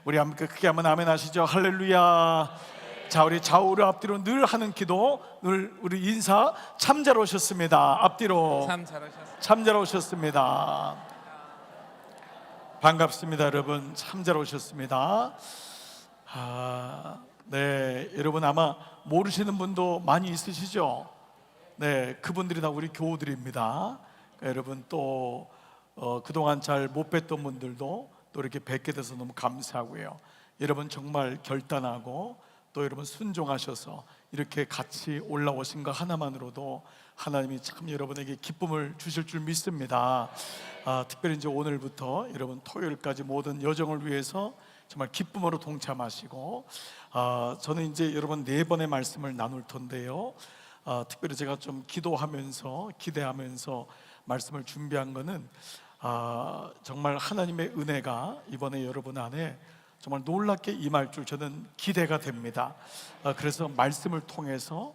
우리 함께 크게 한번 아멘 하시죠. 할렐루야. 자, 우리 좌우로 앞뒤로 늘 하는 기도, 늘 우리 인사 참 잘 오셨습니다. 앞뒤로 참 잘 오셨습니다. 반갑습니다, 여러분. 참 잘 오셨습니다. 네, 여러분 아마 모르시는 분도 많이 있으시죠? 네, 그분들이 다 우리 교우들입니다. 그러니까 여러분 또 그동안 잘 못 뵀던 분들도 또 이렇게 뵙게 돼서 너무 감사하고요. 여러분 정말 결단하고 또 여러분 순종하셔서 이렇게 같이 올라오신 것 하나만으로도 하나님이 참 여러분에게 기쁨을 주실 줄 믿습니다. 특별히 이제 오늘부터 여러분 토요일까지 모든 여정을 위해서 정말 기쁨으로 동참하시고, 저는 이제 여러분 4번의 말씀을 나눌 텐데요. 특별히 제가 좀 기도하면서 기대하면서 말씀을 준비한 거는 정말 하나님의 은혜가 이번에 여러분 안에 정말 놀랍게 임할 줄 저는 기대가 됩니다. 그래서 말씀을 통해서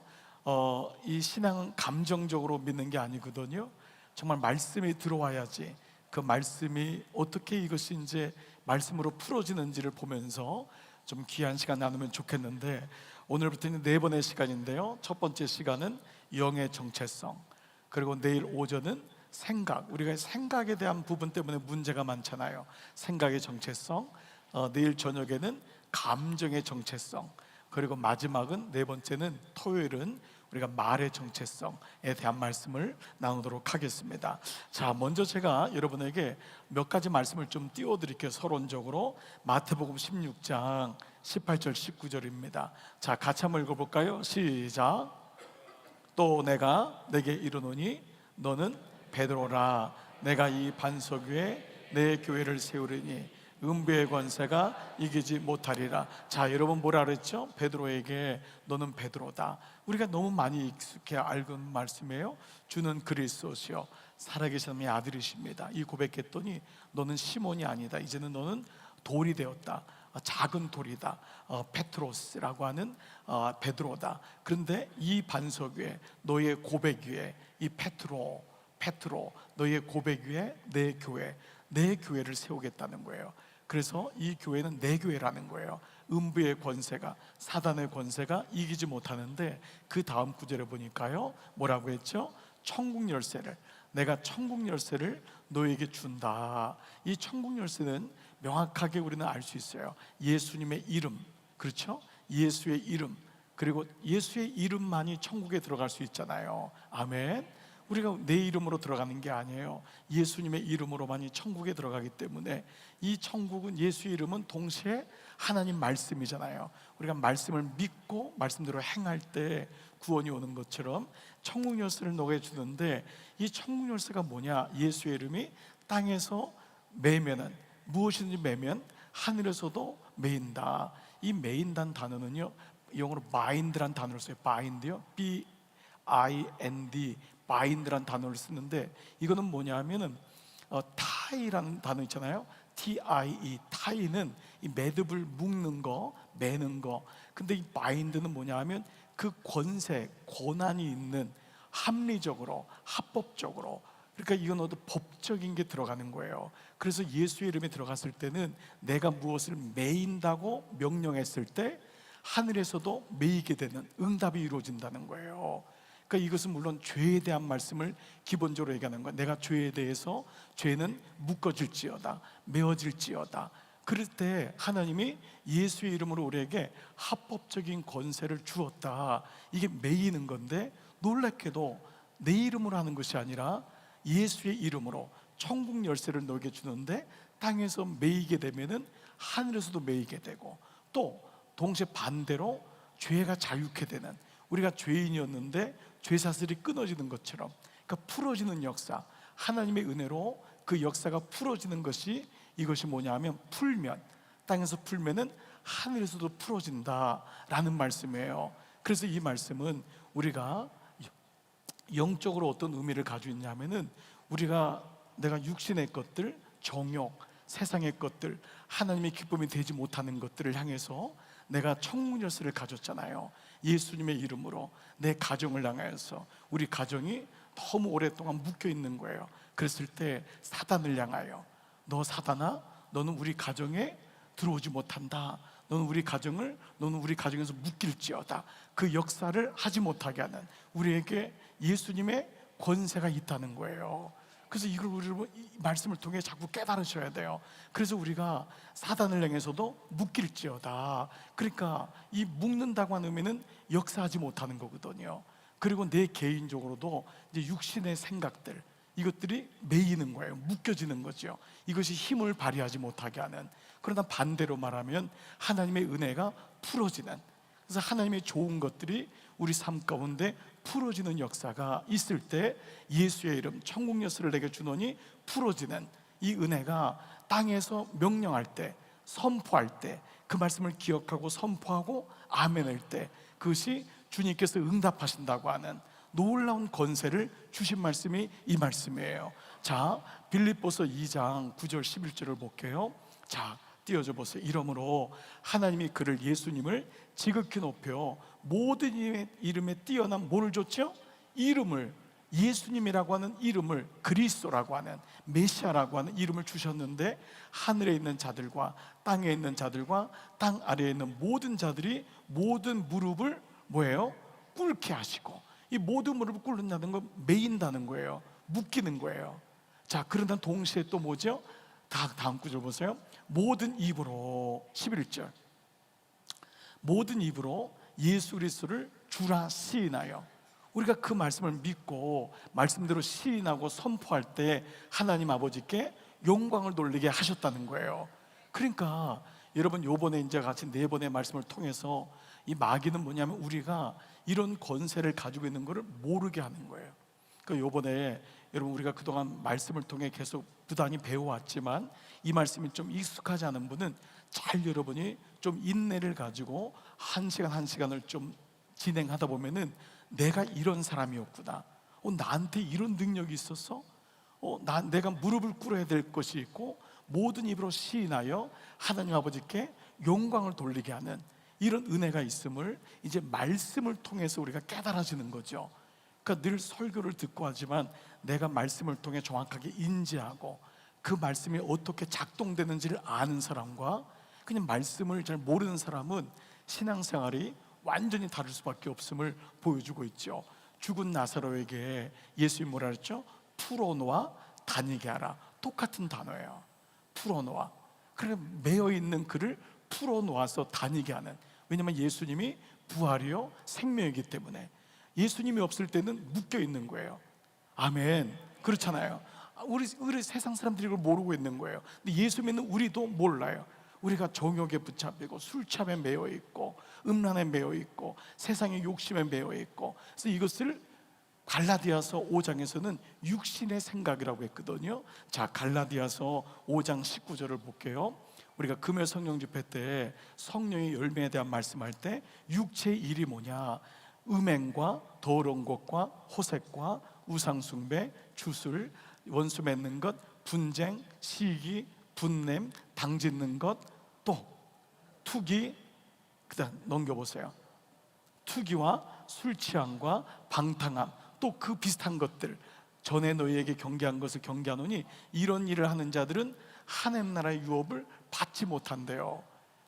이 신앙은 감정적으로 믿는 게 아니거든요. 정말 말씀이 들어와야지 그 말씀이 어떻게 이것이 이제 말씀으로 풀어지는지를 보면서 좀 귀한 시간 나누면 좋겠는데, 오늘부터는 4번의 시간인데요. 첫 번째 시간은 영의 정체성, 그리고 내일 오전은 생각, 우리가 생각에 대한 부분 때문에 문제가 많잖아요. 생각의 정체성, 내일 저녁에는 감정의 정체성, 그리고 마지막은 4번째는 토요일은 우리가 말의 정체성에 대한 말씀을 나누도록 하겠습니다. 자, 먼저 제가 여러분에게 몇 가지 말씀을 좀 띄워드릴게요. 서론적으로 마태복음 16장 18절 19절입니다 자, 같이 한번 읽어볼까요? 시작. 또 내가 내게 이르노니 너는 베드로라. 내가 이 반석 위에 내 교회를 세우리니 음부의 권세가 이기지 못하리라. 자, 여러분 뭐라 그랬죠? 베드로에게 너는 베드로다. 우리가 너무 많이 익숙해 알던 말씀이에요. 주는 그리스도시요 살아계신 하나님의 아들이십니다. 이 고백했더니 너는 시몬이 아니다. 이제는 너는 돌이 되었다. 작은 돌이다. 페트로스라고 하는 베드로다. 그런데 이 반석 위에 너의 고백 위에 이 페트로 너의 고백 위에 내 교회를 세우겠다는 거예요. 그래서 이 교회는 내 교회라는 거예요. 음부의 권세가, 사단의 권세가 이기지 못하는데, 그 다음 구절에 보니까요 뭐라고 했죠? 천국 열쇠를, 내가 천국 열쇠를 너에게 준다. 이 천국 열쇠는 명확하게 우리는 알 수 있어요. 예수님의 이름, 그렇죠? 예수의 이름, 그리고 예수의 이름만이 천국에 들어갈 수 있잖아요. 아멘. 우리가 내 이름으로 들어가는 게 아니에요. 예수님의 이름으로만이 천국에 들어가기 때문에, 이 천국은 예수의 이름은 동시에 하나님 말씀이잖아요. 우리가 말씀을 믿고 말씀대로 행할 때 구원이 오는 것처럼 천국 열쇠를 너에게 주는데, 이 천국 열쇠가 뭐냐? 예수의 이름이 땅에서 매면은, 무엇이든지 매면 하늘에서도 매인다. 이 매인다는 단어는요 영어로 bind란 단어를 써요. bind요, B-I-N-D, 바인드란 단어를 쓰는데, 이거는 뭐냐 하면은 타이라는 단어 있잖아요. T-I-E, 타이는 이 매듭을 묶는 거, 매는 거. 근데 이 바인드는 뭐냐 하면 그 권세, 권한이 있는, 합리적으로, 합법적으로, 그러니까 이건 어떤 법적인 게 들어가는 거예요. 그래서 예수의 이름이 들어갔을 때는 내가 무엇을 매인다고 명령했을 때 하늘에서도 매이게 되는 응답이 이루어진다는 거예요. 그러니까 이것은 물론 죄에 대한 말씀을 기본적으로 얘기하는 거야. 내가 죄에 대해서, 죄는 묶어질지어다, 메어질지어다. 그럴 때 하나님이 예수의 이름으로 우리에게 합법적인 권세를 주었다. 이게 매이는 건데, 놀랍게도 내 이름으로 하는 것이 아니라 예수의 이름으로 천국 열쇠를 너에게 주는데, 땅에서 매이게 되면은 하늘에서도 매이게 되고, 또 동시에 반대로 죄가 자유케 되는, 우리가 죄인이었는데 죄사슬이 끊어지는 것처럼, 그러니까 풀어지는 역사, 하나님의 은혜로 그 역사가 풀어지는 것이, 이것이 뭐냐 하면 풀면, 땅에서 풀면은 하늘에서도 풀어진다라는 말씀이에요. 그래서 이 말씀은 우리가 영적으로 어떤 의미를 가지고 있냐면은, 내가 육신의 것들, 정욕, 세상의 것들, 하나님의 기쁨이 되지 못하는 것들을 향해서 내가 천국 열쇠를 가졌잖아요. 예수님의 이름으로 내 가정을 향하여서, 우리 가정이 너무 오랫동안 묶여 있는 거예요. 그랬을 때 사단을 향하여, 너 사단아, 너는 우리 가정에 들어오지 못한다. 너는 우리 가정에서 묶일지어다. 그 역사를 하지 못하게 하는 우리에게 예수님의 권세가 있다는 거예요. 그래서 이걸 우리 말씀을 통해 자꾸 깨달으셔야 돼요. 그래서 우리가 사단을 향해서도 묶일지어다. 그러니까 이 묶는다고 하는 의미는 역사하지 못하는 거거든요. 그리고 내 개인적으로도 이제 육신의 생각들, 이것들이 매이는 거예요. 묶여지는 거죠. 이것이 힘을 발휘하지 못하게 하는. 그러나 반대로 말하면 하나님의 은혜가 풀어지는, 그래서 하나님의 좋은 것들이 우리 삶 가운데 풀어지는 역사가 있을 때 예수의 이름 천국 열쇠를 내게 주노니 풀어지는 이 은혜가 땅에서 명령할 때, 선포할 때, 그 말씀을 기억하고 선포하고 아멘할 때 그것이 주님께서 응답하신다고 하는 놀라운 권세를 주신 말씀이 이 말씀이에요. 자, 빌립보서 2장 9절 11절을 볼게요. 자, 띄워줘 보세요. 이러므로 하나님이 그를, 예수님을 지극히 높여 모든 이름에 뛰어난 뭐를 줬죠? 이름을, 예수님이라고 하는 이름을, 그리스도라고 하는, 메시아라고 하는 이름을 주셨는데 하늘에 있는 자들과 땅에 있는 자들과 땅 아래에 있는 모든 자들이 모든 무릎을 뭐예요? 꿇게 하시고, 이 모든 무릎을 꿇는다는 건 매인다는 거예요. 묶이는 거예요. 자, 그러나 동시에 또 뭐죠? 다음 구절 보세요. 모든 입으로, 11절, 모든 입으로 예수 그리스도를 주라 시인하여. 우리가 그 말씀을 믿고 말씀대로 시인하고 선포할 때 하나님 아버지께 영광을 돌리게 하셨다는 거예요. 그러니까 여러분, 요번에 이제 같이 4번의 말씀을 통해서 이 마귀는 뭐냐면 우리가 이런 권세를 가지고 있는 것을 모르게 하는 거예요. 그러니까 요번에 여러분, 우리가 그동안 말씀을 통해 계속 부단히 배워왔지만 이 말씀이 좀 익숙하지 않은 분은 잘 여러분이 좀 인내를 가지고 한 시간 한 시간을 좀 진행하다 보면은 내가 이런 사람이었구나, 나한테 이런 능력이 있었어, 내가 무릎을 꿇어야 될 것이 있고 모든 입으로 시인하여 하나님 아버지께 영광을 돌리게 하는 이런 은혜가 있음을 이제 말씀을 통해서 우리가 깨달아지는 거죠. 그러니까 늘 설교를 듣고 하지만 내가 말씀을 통해 정확하게 인지하고 그 말씀이 어떻게 작동되는지를 아는 사람과 그냥 말씀을 잘 모르는 사람은 신앙생활이 완전히 다를 수밖에 없음을 보여주고 있죠. 죽은 나사로에게 예수님이 뭐라 그랬죠? 풀어놓아 다니게 하라. 똑같은 단어예요. 풀어놓아. 그래, 매여있는 그를 풀어놓아서 다니게 하는. 왜냐하면 예수님이 부활이요 생명이기 때문에. 예수님이 없을 때는 묶여있는 거예요. 아멘. 그렇잖아요. 우리 세상 사람들이 그걸 모르고 있는 거예요. 근데 예수 믿는 우리도 몰라요. 우리가 정욕에 붙잡히고 술참에 매여 있고 음란에 매여 있고 세상의 욕심에 매여 있고, 그래서 이것을 갈라디아서 5장에서는 육신의 생각이라고 했거든요. 자, 갈라디아서 5장 19절을 볼게요. 우리가 금요 성령 집회 때 성령의 열매에 대한 말씀할 때 육체의 일이 뭐냐? 음행과 더러운 것과 호색과 우상숭배, 주술, 원수 맺는 것, 분쟁, 시기, 분냄, 당짓는 것, 또 투기. 그다음 넘겨보세요. 투기와 술 취함과 방탕함, 또 그 비슷한 것들, 전에 너희에게 경계한 것을 경계하노니 이런 일을 하는 자들은 하나님 나라의 유업을 받지 못한대요.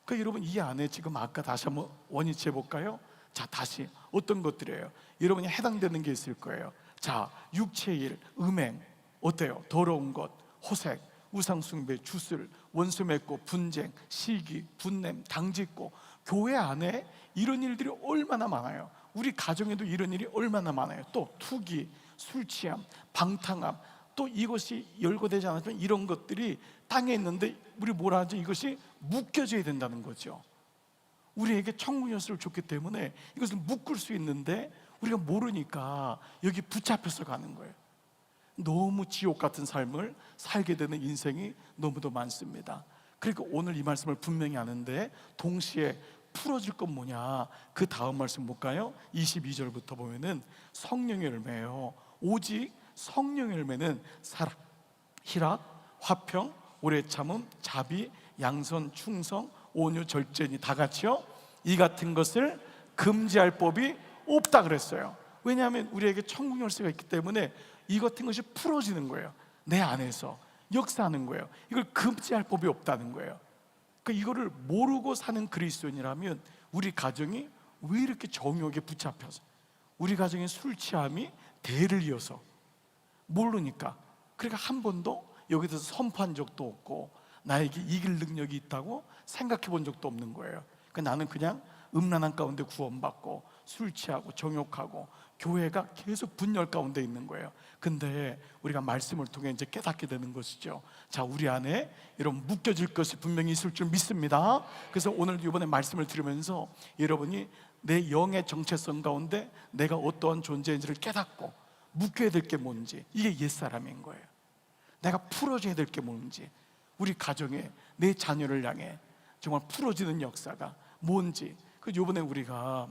그러니까 여러분, 이 안에 지금 아까 다시 한번 원위치 해볼까요? 자, 다시 어떤 것들이에요? 여러분이 해당되는 게 있을 거예요. 자, 육체의 일, 음행, 어때요? 더러운 것, 호색, 우상숭배, 주술, 원수 맺고, 분쟁, 시기, 분냄, 당짓고. 교회 안에 이런 일들이 얼마나 많아요. 우리 가정에도 이런 일이 얼마나 많아요. 또 투기, 술 취함, 방탕함, 또 이것이 열거되지 않았지만 이런 것들이 땅에 있는데 우리 뭐라 하죠? 이것이 묶여져야 된다는 거죠. 우리에게 천국 열쇠를 줬기 때문에 이것을 묶을 수 있는데 우리가 모르니까 여기 붙잡혀서 가는 거예요. 너무 지옥 같은 삶을 살게 되는 인생이 너무도 많습니다. 그러니까 오늘 이 말씀을 분명히 아는데 동시에 풀어질 건 뭐냐? 그 다음 말씀 볼까요? 22절부터 보면은 성령의 열매예요. 오직 성령의 열매는 사랑, 희락, 화평, 오래 참음, 자비, 양선, 충성, 온유, 절제니 다 같이요. 이 같은 것을 금지할 법이 없다 그랬어요. 왜냐하면 우리에게 천국 열쇠가 있기 때문에 이 같은 것이 풀어지는 거예요. 내 안에서 역사하는 거예요. 이걸 금지할 법이 없다는 거예요. 그러니까 이거를 모르고 사는 그리스도인이라면 우리 가정이 왜 이렇게 정욕에 붙잡혀서, 우리 가정의 술 취함이 대를 이어서 모르니까, 그러니까 한 번도 여기 대해서 선포한 적도 없고 나에게 이길 능력이 있다고 생각해 본 적도 없는 거예요. 그러니까 나는 그냥 음란한 가운데 구원받고 술 취하고 정욕하고 교회가 계속 분열 가운데 있는 거예요. 근데 우리가 말씀을 통해 이제 깨닫게 되는 것이죠. 자, 우리 안에 이런 묶여질 것이 분명히 있을 줄 믿습니다. 그래서 오늘 이번에 말씀을 들으면서 여러분이 내 영의 정체성 가운데 내가 어떠한 존재인지를 깨닫고 묶여야 될 게 뭔지, 이게 옛사람인 거예요. 내가 풀어줘야 될 게 뭔지, 우리 가정에 내 자녀를 향해 정말 풀어지는 역사가 뭔지. 그 이번에 우리가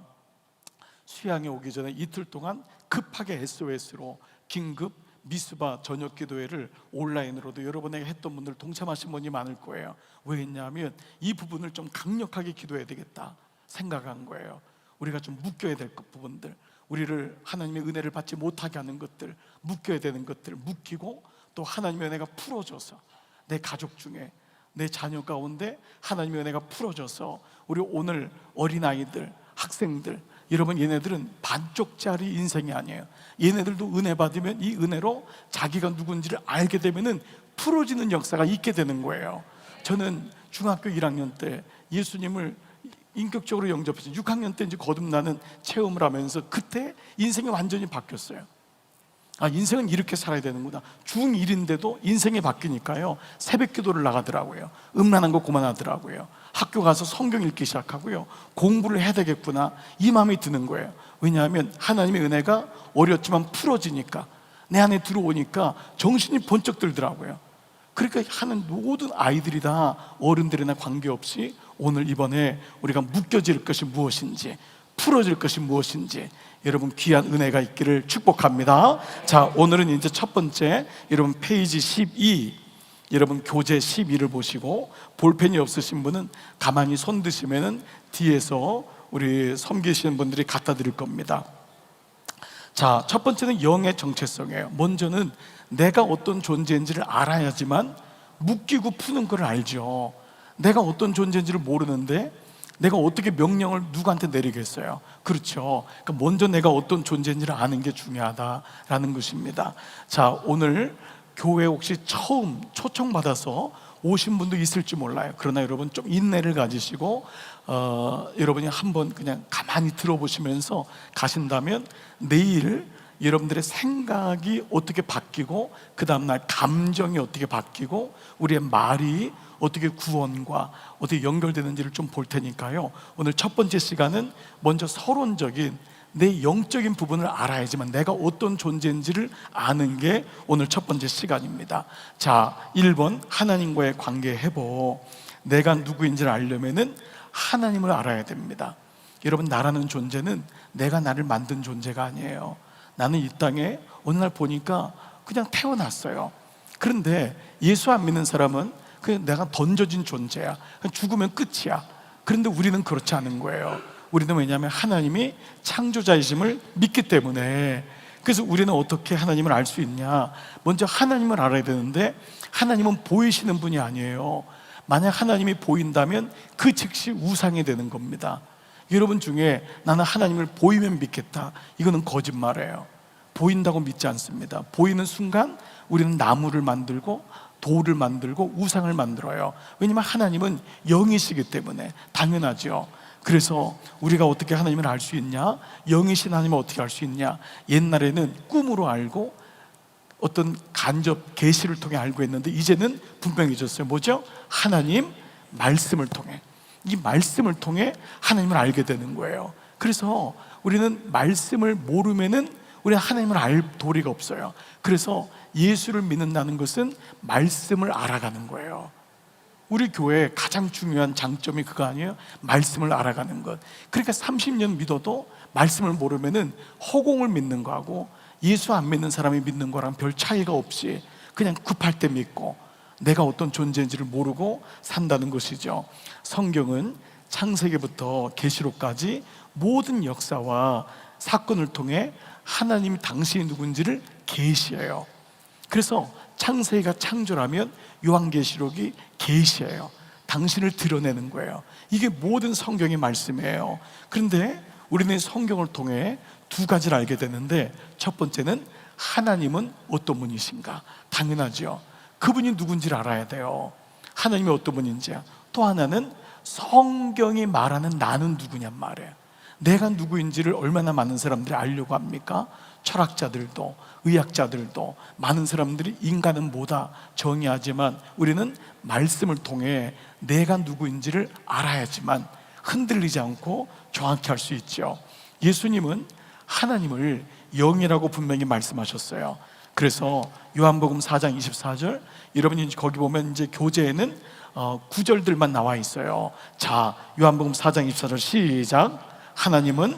수양에 오기 전에 이틀 동안 급하게 SOS로 긴급 미수바 저녁 기도회를 온라인으로도 여러분에게 했던 분들, 동참하신 분이 많을 거예요. 왜 했냐면 이 부분을 좀 강력하게 기도해야 되겠다 생각한 거예요. 우리가 좀 묶여야 될 부분들, 우리를 하나님의 은혜를 받지 못하게 하는 것들, 묶여야 되는 것들 묶이고, 또 하나님의 은혜가 풀어져서 내 가족 중에 내 자녀 가운데 하나님의 은혜가 풀어져서, 우리 오늘 어린아이들, 학생들, 여러분 얘네들은 반쪽짜리 인생이 아니에요. 얘네들도 은혜 받으면 이 은혜로 자기가 누군지를 알게 되면은 풀어지는 역사가 있게 되는 거예요. 저는 중학교 1학년 때 예수님을 인격적으로 영접해서 6학년 때 이제 거듭나는 체험을 하면서 그때 인생이 완전히 바뀌었어요. 아, 인생은 이렇게 살아야 되는구나. 중1인데도 인생이 바뀌니까요, 새벽 기도를 나가더라고요. 음란한 거 그만하더라고요. 학교 가서 성경 읽기 시작하고요, 공부를 해야 되겠구나, 이 마음이 드는 거예요. 왜냐하면 하나님의 은혜가 어렸지만 풀어지니까, 내 안에 들어오니까 정신이 번쩍 들더라고요. 그러니까 하는 모든 아이들이 다 어른들이나 관계없이 오늘 이번에 우리가 묶여질 것이 무엇인지, 풀어질 것이 무엇인지 여러분 귀한 은혜가 있기를 축복합니다. 자, 오늘은 이제 첫 번째, 여러분 페이지 12, 여러분 교재 12를 보시고, 볼펜이 없으신 분은 가만히 손 드시면은 뒤에서 우리 섬기시는 분들이 갖다 드릴 겁니다. 자, 첫 번째는 영의 정체성이에요. 먼저는 내가 어떤 존재인지를 알아야지만 묶이고 푸는 걸 알죠. 내가 어떤 존재인지를 모르는데 내가 어떻게 명령을 누구한테 내리겠어요? 그렇죠. 그러니까 먼저 내가 어떤 존재인지를 아는 게 중요하다라는 것입니다. 자, 오늘 교회 혹시 처음 초청받아서 오신 분도 있을지 몰라요. 그러나 여러분 좀 인내를 가지시고 여러분이 한번 그냥 가만히 들어보시면서 가신다면 내일 여러분들의 생각이 어떻게 바뀌고, 그 다음날 감정이 어떻게 바뀌고, 우리의 말이 어떻게 구원과 어떻게 연결되는지를 좀 볼 테니까요, 오늘 첫 번째 시간은 먼저 서론적인 내 영적인 부분을 알아야지만 내가 어떤 존재인지를 아는 게 오늘 첫 번째 시간입니다. 자, 1번 하나님과의 관계 회복. 내가 누구인지를 알려면은 하나님을 알아야 됩니다. 여러분, 나라는 존재는 내가 나를 만든 존재가 아니에요. 나는 이 땅에 어느 날 보니까 그냥 태어났어요. 그런데 예수 안 믿는 사람은 그냥 내가 던져진 존재야. 죽으면 끝이야. 그런데 우리는 그렇지 않은 거예요. 우리는 왜냐하면 하나님이 창조자이심을 믿기 때문에. 그래서 우리는 어떻게 하나님을 알 수 있냐? 먼저 하나님을 알아야 되는데, 하나님은 보이시는 분이 아니에요. 만약 하나님이 보인다면 그 즉시 우상이 되는 겁니다. 여러분 중에 나는 하나님을 보이면 믿겠다, 이거는 거짓말이에요. 보인다고 믿지 않습니다. 보이는 순간 우리는 나무를 만들고 돌을 만들고 우상을 만들어요. 왜냐하면 하나님은 영이시기 때문에. 당연하죠. 그래서 우리가 어떻게 하나님을 알 수 있냐? 영이신 하나님을 어떻게 알 수 있냐? 옛날에는 꿈으로 알고 어떤 간접 계시를 통해 알고 했는데, 이제는 분명해졌어요. 뭐죠? 하나님 말씀을 통해, 이 말씀을 통해 하나님을 알게 되는 거예요. 그래서 우리는 말씀을 모르면은 우리는 하나님을 알 도리가 없어요. 그래서 예수를 믿는다는 것은 말씀을 알아가는 거예요. 우리 교회의 가장 중요한 장점이 그거 아니에요? 말씀을 알아가는 것. 그러니까 30년 믿어도 말씀을 모르면은 허공을 믿는 거하고 예수 안 믿는 사람이 믿는 거랑 별 차이가 없이 그냥 급할 때 믿고 내가 어떤 존재인지를 모르고 산다는 것이죠. 성경은 창세기부터 계시록까지 모든 역사와 사건을 통해 하나님이 당신이 누군지를 계시해요. 그래서 창세기가 창조라면 요한계시록이 계시예요. 당신을 드러내는 거예요. 이게 모든 성경의 말씀이에요. 그런데 우리는 성경을 통해 두 가지를 알게 되는데, 첫 번째는 하나님은 어떤 분이신가? 당연하죠. 그분이 누군지를 알아야 돼요. 하나님이 어떤 분인지야. 또 하나는 성경이 말하는 나는 누구냔 말이에요. 내가 누구인지를 얼마나 많은 사람들이 알려고 합니까? 철학자들도 의학자들도 많은 사람들이 인간은 뭐다 정의하지만, 우리는 말씀을 통해 내가 누구인지를 알아야지만 흔들리지 않고 정확히 할 수 있죠. 예수님은 하나님을 영이라고 분명히 말씀하셨어요. 그래서 요한복음 4장 24절, 여러분이 거기 보면 이제 교재에는 구절들만 나와 있어요. 자, 요한복음 4장 24절 시작. 하나님은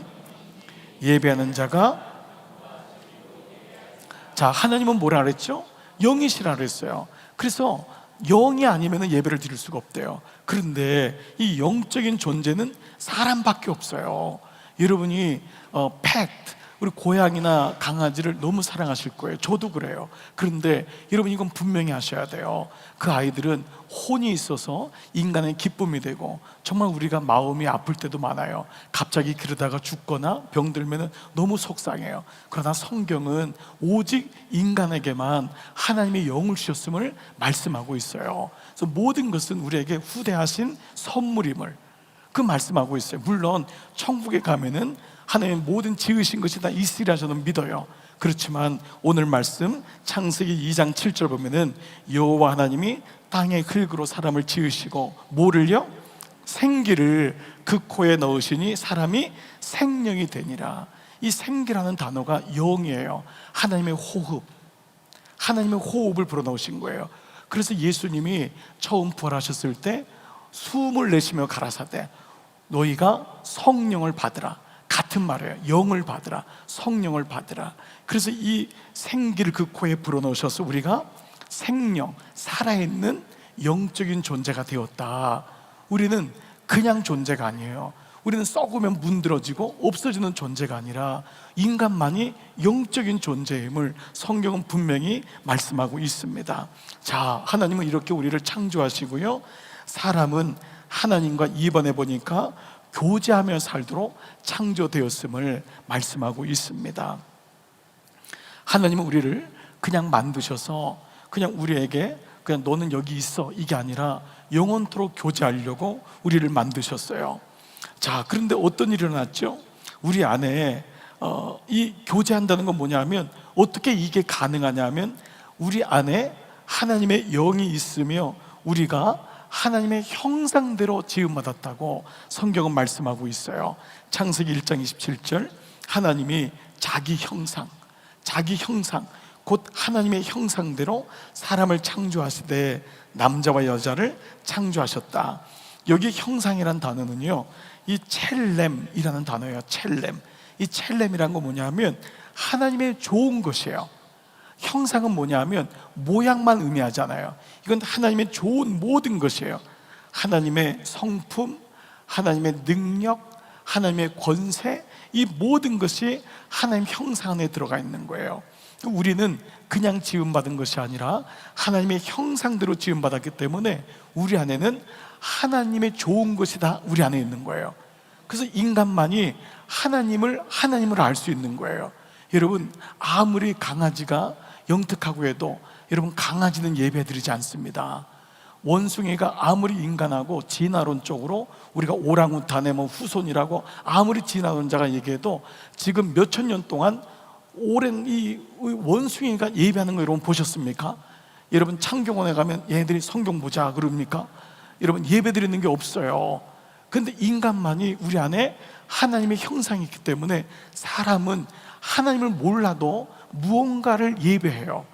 예배하는 자가, 자, 하나님은 뭐라 그랬죠? 영이시라 그랬어요. 그래서 영이 아니면 예배를 드릴 수가 없대요. 그런데 이 영적인 존재는 사람밖에 없어요. 여러분이 팩트, 우리 고양이나 강아지를 너무 사랑하실 거예요. 저도 그래요. 그런데 여러분, 이건 분명히 아셔야 돼요. 그 아이들은 혼이 있어서 인간의 기쁨이 되고, 정말 우리가 마음이 아플 때도 많아요. 갑자기 그러다가 죽거나 병들면 너무 속상해요. 그러나 성경은 오직 인간에게만 하나님의 영을 주셨음을 말씀하고 있어요. 그래서 모든 것은 우리에게 후대하신 선물임을 그 말씀하고 있어요. 물론 천국에 가면은 하나님 모든 지으신 것이 다 있으리라 저는 믿어요. 그렇지만 오늘 말씀 창세기 2장 7절 보면은 여호와 하나님이 땅의 흙으로 사람을 지으시고 뭐를요? 생기를 그 코에 넣으시니 사람이 생명이 되니라. 이 생기라는 단어가 영이에요. 하나님의 호흡, 하나님의 호흡을 불어넣으신 거예요. 그래서 예수님이 처음 부활하셨을 때 숨을 내쉬며 가라사대 너희가 성령을 받으라. 같은 말이에요. 영을 받으라, 성령을 받으라. 그래서 이 생기를 그 코에 불어넣으셔서 우리가 생명, 살아있는 영적인 존재가 되었다. 우리는 그냥 존재가 아니에요. 우리는 썩으면 문드러지고 없어지는 존재가 아니라 인간만이 영적인 존재임을 성경은 분명히 말씀하고 있습니다. 자, 하나님은 이렇게 우리를 창조하시고요, 사람은 하나님과 이번에 보니까 교제하며 살도록 창조되었음을 말씀하고 있습니다. 하나님은 우리를 그냥 만드셔서 그냥 우리에게 그냥 너는 여기 있어 이게 아니라 영원토록 교제하려고 우리를 만드셨어요. 자, 그런데 어떤 일이 일어났죠? 우리 안에 이 교제한다는 건 뭐냐면, 어떻게 이게 가능하냐면 우리 안에 하나님의 영이 있으며 우리가 하나님의 형상대로 지음받았다고 성경은 말씀하고 있어요. 창세기 1장 27절, 하나님이 자기 형상, 곧 하나님의 형상대로 사람을 창조하시되 남자와 여자를 창조하셨다. 여기 형상이란 단어는요, 이 첼렘이라는 단어예요. 첼렘. 이 첼렘이란 건 뭐냐면 하나님의 좋은 것이에요. 형상은 뭐냐면 모양만 의미하잖아요. 이건 하나님의 좋은 모든 것이에요. 하나님의 성품, 하나님의 능력, 하나님의 권세, 이 모든 것이 하나님 형상 안에 들어가 있는 거예요. 우리는 그냥 지음받은 것이 아니라 하나님의 형상대로 지음받았기 때문에 우리 안에는 하나님의 좋은 것이 다 우리 안에 있는 거예요. 그래서 인간만이 하나님을 알 수 있는 거예요. 여러분, 아무리 강아지가 영특하고 해도 여러분, 강아지는 예배드리지 않습니다. 원숭이가 아무리 인간하고 진화론적으로 우리가 오랑우탄의 후손이라고 아무리 진화론자가 얘기해도 지금 몇천 년 동안 오랜 이 원숭이가 예배하는 거 여러분 보셨습니까? 여러분, 창경원에 가면 얘네들이 성경 보자 그럽니까? 여러분, 예배드리는 게 없어요. 그런데 인간만이 우리 안에 하나님의 형상이 있기 때문에 사람은 하나님을 몰라도 무언가를 예배해요.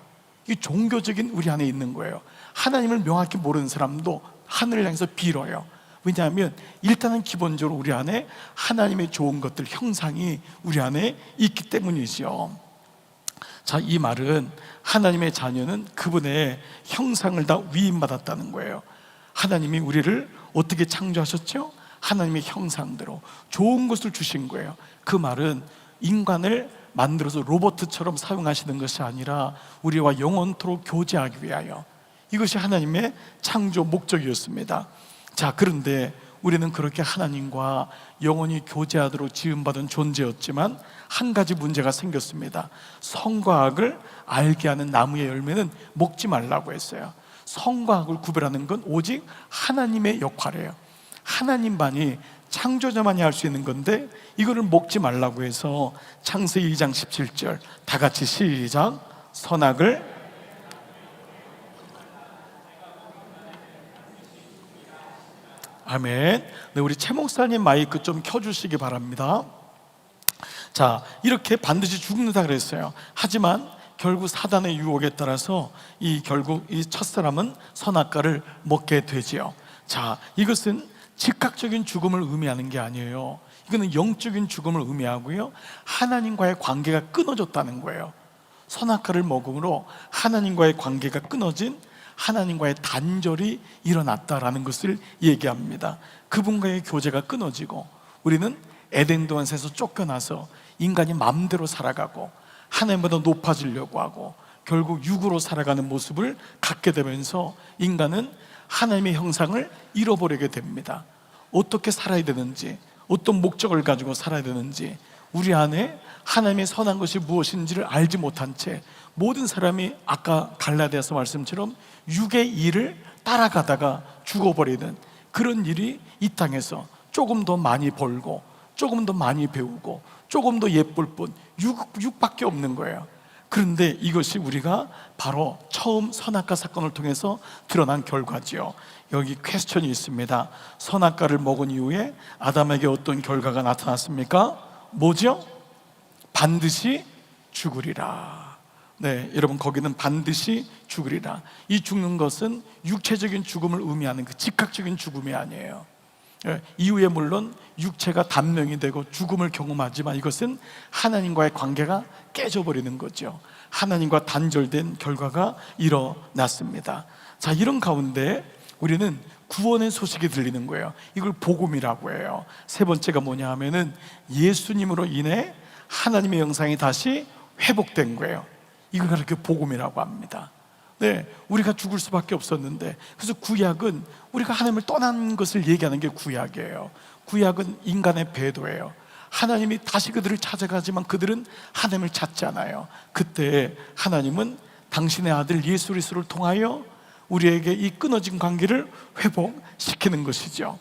이 종교적인 우리 안에 있는 거예요. 하나님을 명확히 모르는 사람도 하늘을 향해서 빌어요. 왜냐하면 일단은 기본적으로 우리 안에 하나님의 좋은 것들, 형상이 우리 안에 있기 때문이죠. 자, 이 말은 하나님의 자녀는 그분의 형상을 다 위임받았다는 거예요. 하나님이 우리를 어떻게 창조하셨죠? 하나님의 형상대로 좋은 것을 주신 거예요. 그 말은 인간을 만들어서 로봇처럼 사용하시는 것이 아니라 우리와 영원토록 교제하기 위하여, 이것이 하나님의 창조 목적이었습니다. 자, 그런데 우리는 그렇게 하나님과 영원히 교제하도록 지음받은 존재였지만 한 가지 문제가 생겼습니다. 성과 악을 알게 하는 나무의 열매는 먹지 말라고 했어요. 성과 악을 구별하는 건 오직 하나님의 역할이에요. 하나님만이, 창조자만이 할 수 있는 건데 이거를 먹지 말라고 해서 창세기 2장 17절 다 같이 시작. 선악을, 아멘. 네, 우리 최 목사님 마이크 좀 켜주시기 바랍니다. 자, 이렇게 반드시 죽는다 그랬어요. 하지만 결국 사단의 유혹에 따라서 결국 이 첫사람은 선악과를 먹게 되지요. 자, 이것은 즉각적인 죽음을 의미하는 게 아니에요. 이거는 영적인 죽음을 의미하고요, 하나님과의 관계가 끊어졌다는 거예요. 선악과를 먹음으로 하나님과의 관계가 끊어진, 하나님과의 단절이 일어났다라는 것을 얘기합니다. 그분과의 교제가 끊어지고 우리는 에덴 동산에서 쫓겨나서 인간이 마음대로 살아가고 하나님보다 높아지려고 하고 결국 육으로 살아가는 모습을 갖게 되면서 인간은 하나님의 형상을 잃어버리게 됩니다. 어떻게 살아야 되는지, 어떤 목적을 가지고 살아야 되는지, 우리 안에 하나님의 선한 것이 무엇인지를 알지 못한 채 모든 사람이 아까 갈라디아서 말씀처럼 육의 일을 따라가다가 죽어버리는 그런 일이 이 땅에서 조금 더 많이 벌고 조금 더 많이 배우고 조금 더 예쁠 뿐 육밖에 없는 거예요. 그런데 이것이 우리가 바로 처음 선악과 사건을 통해서 드러난 결과지요. 여기 퀘스천이 있습니다. 선악과를 먹은 이후에 아담에게 어떤 결과가 나타났습니까? 뭐죠? 반드시 죽으리라. 네, 여러분, 거기는 반드시 죽으리라. 이 죽는 것은 육체적인 죽음을 의미하는 그 즉각적인 죽음이 아니에요. 이후에 물론 육체가 단명이 되고 죽음을 경험하지만 이것은 하나님과의 관계가 깨져버리는 거죠. 하나님과 단절된 결과가 일어났습니다. 자, 이런 가운데 우리는 구원의 소식이 들리는 거예요. 이걸 복음이라고 해요. 세 번째가 뭐냐 하면은 예수님으로 인해 하나님의 영상이 다시 회복된 거예요. 이걸 그렇게 복음이라고 합니다. 네, 우리가 죽을 수밖에 없었는데, 그래서 구약은 우리가 하나님을 떠난 것을 얘기하는 게 구약이에요. 구약은 인간의 배도예요. 하나님이 다시 그들을 찾아가지만 그들은 하나님을 찾지 않아요. 그때 하나님은 당신의 아들 예수 그리스도를 통하여 우리에게 이 끊어진 관계를 회복시키는 것이죠.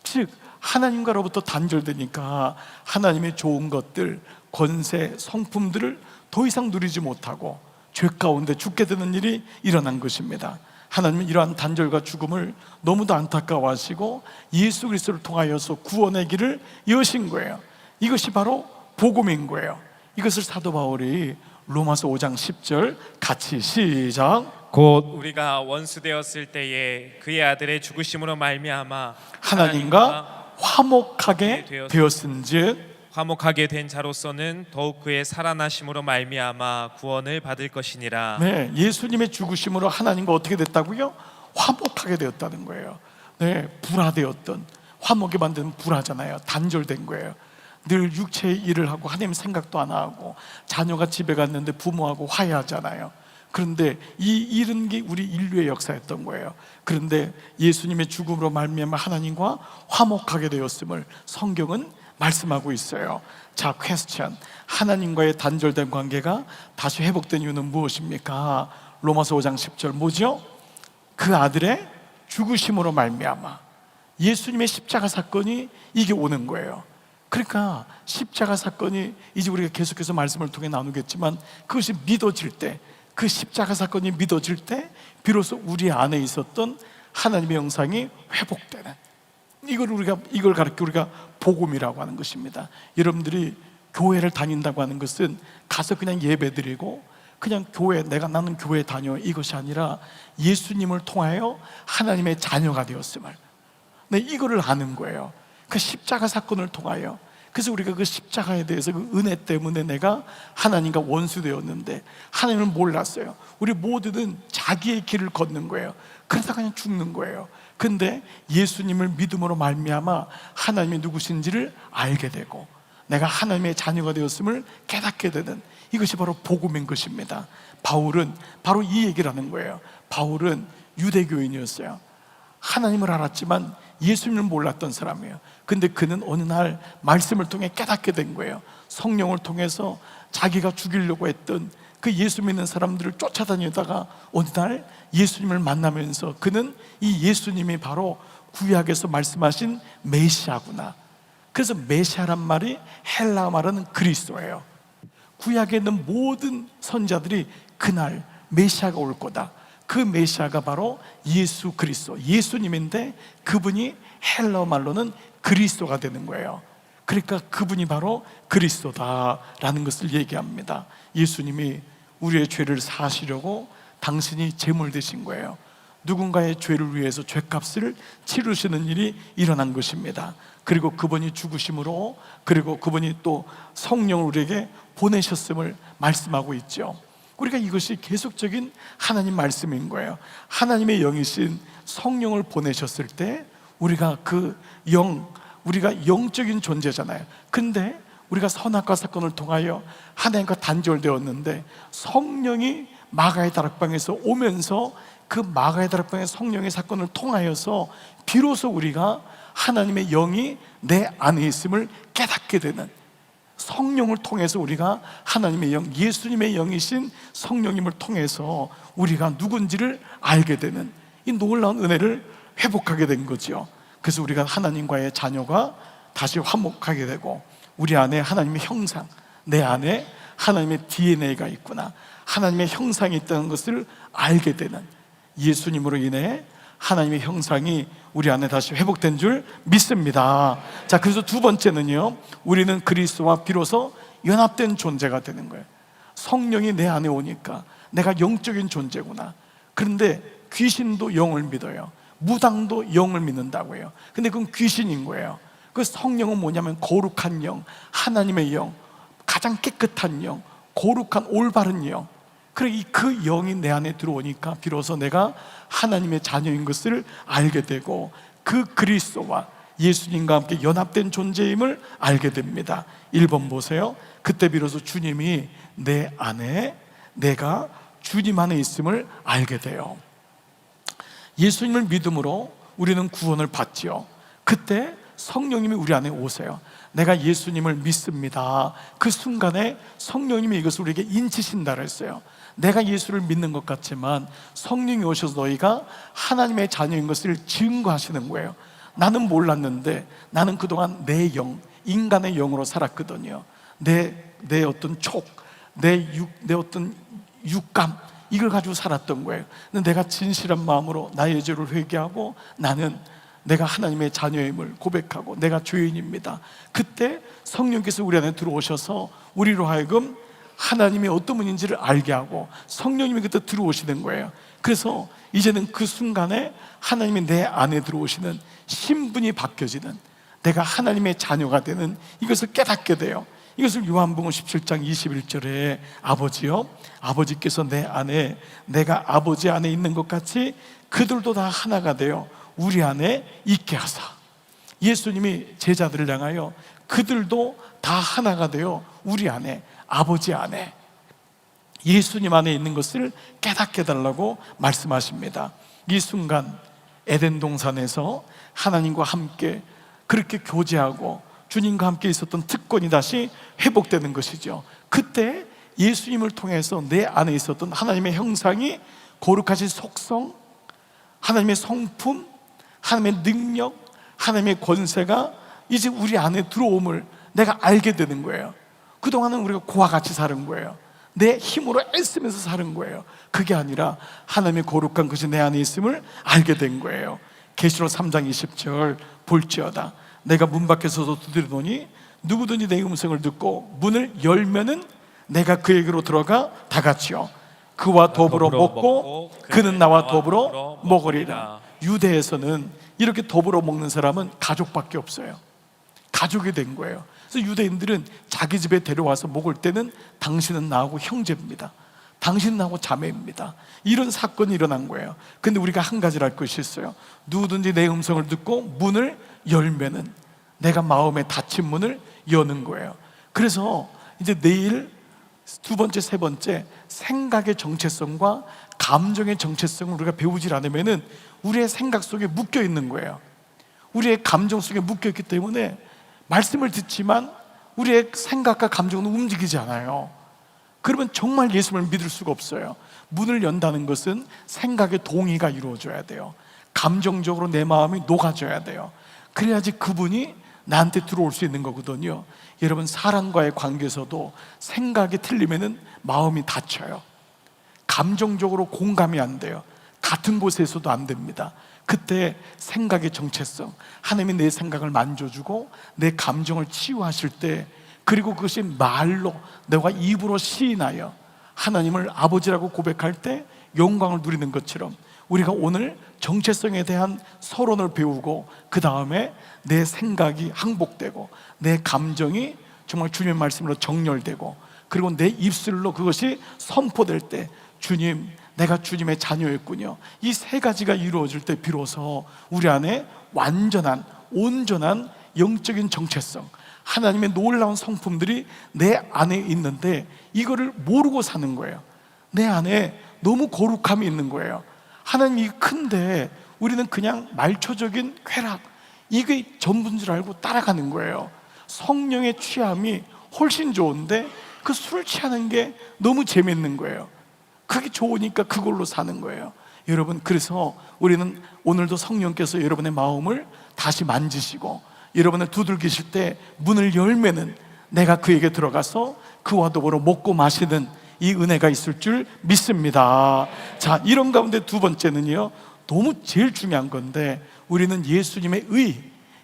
즉 하나님과로부터 단절되니까 하나님의 좋은 것들, 권세, 성품들을 더 이상 누리지 못하고 죄 가운데 죽게 되는 일이 일어난 것입니다. 하나님은 이러한 단절과 죽음을 너무도 안타까워하시고 예수 그리스도를 통하여서 구원의 길을 여신 거예요. 이것이 바로 복음인 거예요. 이것을 사도 바울이 로마서 5장 10절 같이 시작. 곧 우리가 원수 되었을 때에 그의 아들의 죽으심으로 말미암아 하나님과 화목하게 되었은즉 화목하게 된 자로서는 더욱 그의 살아나심으로 말미암아 구원을 받을 것이니라. 네, 예수님의 죽으심으로 하나님과 어떻게 됐다고요? 화목하게 되었다는 거예요. 네, 불화되었던, 화목이 만드는 불화잖아요. 단절된 거예요. 늘 육체의 일을 하고 하나님 생각도 안 하고 자녀가 집에 갔는데 부모하고 화해하잖아요. 그런데 이 일은 게 우리 인류의 역사였던 거예요. 그런데 예수님의 죽음으로 말미암아 하나님과 화목하게 되었음을 성경은 말씀하고 있어요. 자, 퀘스천. 하나님과의 단절된 관계가 다시 회복된 이유는 무엇입니까? 로마서 5장 10절 뭐죠? 그 아들의 죽으심으로 말미암아. 예수님의 십자가 사건이 이게 오는 거예요. 그러니까 십자가 사건이 이제 우리가 계속해서 말씀을 통해 나누겠지만 그것이 믿어질 때, 그 십자가 사건이 믿어질 때 비로소 우리 안에 있었던 하나님의 영상이 회복되는, 이걸 가르쳐 우리가 복음이라고 하는 것입니다. 여러분들이 교회를 다닌다고 하는 것은 가서 그냥 예배드리고 그냥 나는 교회 다녀, 이것이 아니라 예수님을 통하여 하나님의 자녀가 되었음을, 네, 이거를 아는 거예요. 그 십자가 사건을 통하여. 그래서 우리가 그 십자가에 대해서 그 은혜 때문에 내가 하나님과 원수되었는데 하나님을 몰랐어요. 우리 모두는 자기의 길을 걷는 거예요. 그러다 그냥 죽는 거예요. 근데 예수님을 믿음으로 말미암아 하나님이 누구신지를 알게 되고 내가 하나님의 자녀가 되었음을 깨닫게 되는, 이것이 바로 복음인 것입니다. 바울은 바로 이 얘기를 하는 거예요. 바울은 유대교인이었어요. 하나님을 알았지만 예수님을 몰랐던 사람이에요. 근데 그는 어느 날 말씀을 통해 깨닫게 된 거예요. 성령을 통해서 자기가 죽이려고 했던 그 예수 믿는 사람들을 쫓아다니다가 어느 날 예수님을 만나면서 그는 이 예수님이 바로 구약에서 말씀하신 메시아구나. 그래서 메시아란 말이 헬라어 말하는 그리스도예요. 구약에 있는 모든 선자들이 그날 메시아가 올 거다. 그 메시아가 바로 예수 그리스도, 예수님인데 그분이 헬라어 말로는 그리스도가 되는 거예요. 그러니까 그분이 바로 그리스도다라는 것을 얘기합니다. 예수님이 우리의 죄를 사하시려고 당신이 제물 되신 거예요. 누군가의 죄를 위해서 죄값을 치르시는 일이 일어난 것입니다. 그리고 그분이 죽으심으로, 그리고 그분이 또 성령을 우리에게 보내셨음을 말씀하고 있죠. 우리가 이것이 계속적인 하나님 말씀인 거예요. 하나님의 영이신 성령을 보내셨을 때 우리가 그 영, 우리가 영적인 존재잖아요. 근데 우리가 선악과 사건을 통하여 하나님과 단절되었는데 성령이 마가의 다락방에서 오면서 그 마가의 다락방의 성령의 사건을 통하여서 비로소 우리가 하나님의 영이 내 안에 있음을 깨닫게 되는, 성령을 통해서 우리가 하나님의 영, 예수님의 영이신 성령님을 통해서 우리가 누군지를 알게 되는 이 놀라운 은혜를 회복하게 된 거죠. 그래서 우리가 하나님과의 자녀가 다시 화목하게 되고 우리 안에 하나님의 형상, 내 안에 하나님의 DNA가 있구나, 하나님의 형상이 있다는 것을 알게 되는, 예수님으로 인해 하나님의 형상이 우리 안에 다시 회복된 줄 믿습니다. 자, 그래서 두 번째는요, 우리는 그리스도와 비로소 연합된 존재가 되는 거예요. 성령이 내 안에 오니까 내가 영적인 존재구나. 그런데 귀신도 영을 믿어요. 무당도 영을 믿는다고 해요. 근데 그건 귀신인 거예요. 그 성령은 뭐냐면 거룩한 영, 하나님의 영, 가장 깨끗한 영, 거룩한 올바른 영. 그 영이 내 안에 들어오니까 비로소 내가 하나님의 자녀인 것을 알게 되고 그 그리스도와 예수님과 함께 연합된 존재임을 알게 됩니다. 1번 보세요. 그때 비로소 주님이 내 안에, 내가 주님 안에 있음을 알게 돼요. 예수님을 믿음으로 우리는 구원을 받지요. 그때 성령님이 우리 안에 오세요. 내가 예수님을 믿습니다. 그 순간에 성령님이 이것을 우리에게 인치신다 그랬어요. 내가 예수를 믿는 것 같지만 성령이 오셔서 너희가 하나님의 자녀인 것을 증거하시는 거예요. 나는 몰랐는데 나는 그동안 내 영, 인간의 영으로 살았거든요. 내 어떤 촉, 내 어떤 육감, 이걸 가지고 살았던 거예요. 근데 내가 진실한 마음으로 나의 죄를 회개하고 나는 내가 하나님의 자녀임을 고백하고 내가 죄인입니다. 그때 성령께서 우리 안에 들어오셔서 우리로 하여금 하나님이 어떤 분인지를 알게 하고 성령님이 그때 들어오시는 거예요. 그래서 이제는 그 순간에 하나님이 내 안에 들어오시는 신분이 바뀌어지는, 내가 하나님의 자녀가 되는 이것을 깨닫게 돼요. 이것을 요한복음 17장 21절에 아버지요, 아버지께서 내 안에, 내가 아버지 안에 있는 것 같이 그들도 다 하나가 되어 우리 안에 있게 하사. 예수님이 제자들을 향하여 그들도 다 하나가 되어 우리 안에, 아버지 안에, 예수님 안에 있는 것을 깨닫게 달라고 말씀하십니다. 이 순간 에덴 동산에서 하나님과 함께 그렇게 교제하고 주님과 함께 있었던 특권이 다시 회복되는 것이죠. 그때 예수님을 통해서 내 안에 있었던 하나님의 형상이, 거룩하신 속성, 하나님의 성품, 하나님의 능력, 하나님의 권세가 이제 우리 안에 들어옴을 내가 알게 되는 거예요. 그동안은 우리가 고와 같이 사는 거예요. 내 힘으로 애쓰면서 사는 거예요. 그게 아니라 하나님의 거룩한 것이 내 안에 있음을 알게 된 거예요. 계시록 3장 20절 볼지어다 내가 문 밖에서도 두드리노니 누구든지 내 음성을 듣고 문을 열면은 내가 그에게로 들어가 다 같이요 그와 더불어 먹고 그는 나와 더불어 먹으리라. 유대에서는 이렇게 더불어 먹는 사람은 가족밖에 없어요. 가족이 된 거예요. 그래서 유대인들은 자기 집에 데려와서 먹을 때는 당신은 나하고 형제입니다, 당신은 나하고 자매입니다, 이런 사건이 일어난 거예요. 근데 우리가 한 가지를 알 것이 있어요. 누구든지 내 음성을 듣고 문을 열면은 내가 마음에 닫힌 문을 여는 거예요. 그래서 이제 내일 두 번째, 세 번째, 생각의 정체성과 감정의 정체성을 우리가 배우질 않으면은 우리의 생각 속에 묶여 있는 거예요. 우리의 감정 속에 묶여있기 때문에 말씀을 듣지만 우리의 생각과 감정은 움직이지 않아요. 그러면 정말 예수님을 믿을 수가 없어요. 문을 연다는 것은 생각의 동의가 이루어져야 돼요. 감정적으로 내 마음이 녹아져야 돼요. 그래야지 그분이 나한테 들어올 수 있는 거거든요. 여러분, 사람과의 관계에서도 생각이 틀리면은 마음이 다쳐요. 감정적으로 공감이 안 돼요. 같은 곳에서도 안 됩니다. 그때 생각의 정체성, 하나님이 내 생각을 만져주고 내 감정을 치유하실 때, 그리고 그것이 말로 내가 입으로 시인하여 하나님을 아버지라고 고백할 때 영광을 누리는 것처럼, 우리가 오늘 정체성에 대한 서론을 배우고 그 다음에 내 생각이 항복되고 내 감정이 정말 주님의 말씀으로 정렬되고, 그리고 내 입술로 그것이 선포될 때 주님, 내가 주님의 자녀였군요, 이 세 가지가 이루어질 때 비로소 우리 안에 완전한 온전한 영적인 정체성, 하나님의 놀라운 성품들이 내 안에 있는데 이거를 모르고 사는 거예요. 내 안에 너무 거룩함이 있는 거예요. 하나님이 큰데 우리는 그냥 말초적인 쾌락, 이게 전부인 줄 알고 따라가는 거예요. 성령의 취함이 훨씬 좋은데 그 술 취하는 게 너무 재밌는 거예요. 그게 좋으니까 그걸로 사는 거예요. 여러분, 그래서 우리는 오늘도 성령께서 여러분의 마음을 다시 만지시고 여러분을 두들기실 때 문을 열면은 내가 그에게 들어가서 그와 더불어 먹고 마시는 이 은혜가 있을 줄 믿습니다. 자, 이런 가운데 두 번째는요, 너무 제일 중요한 건데, 우리는 예수님의 의,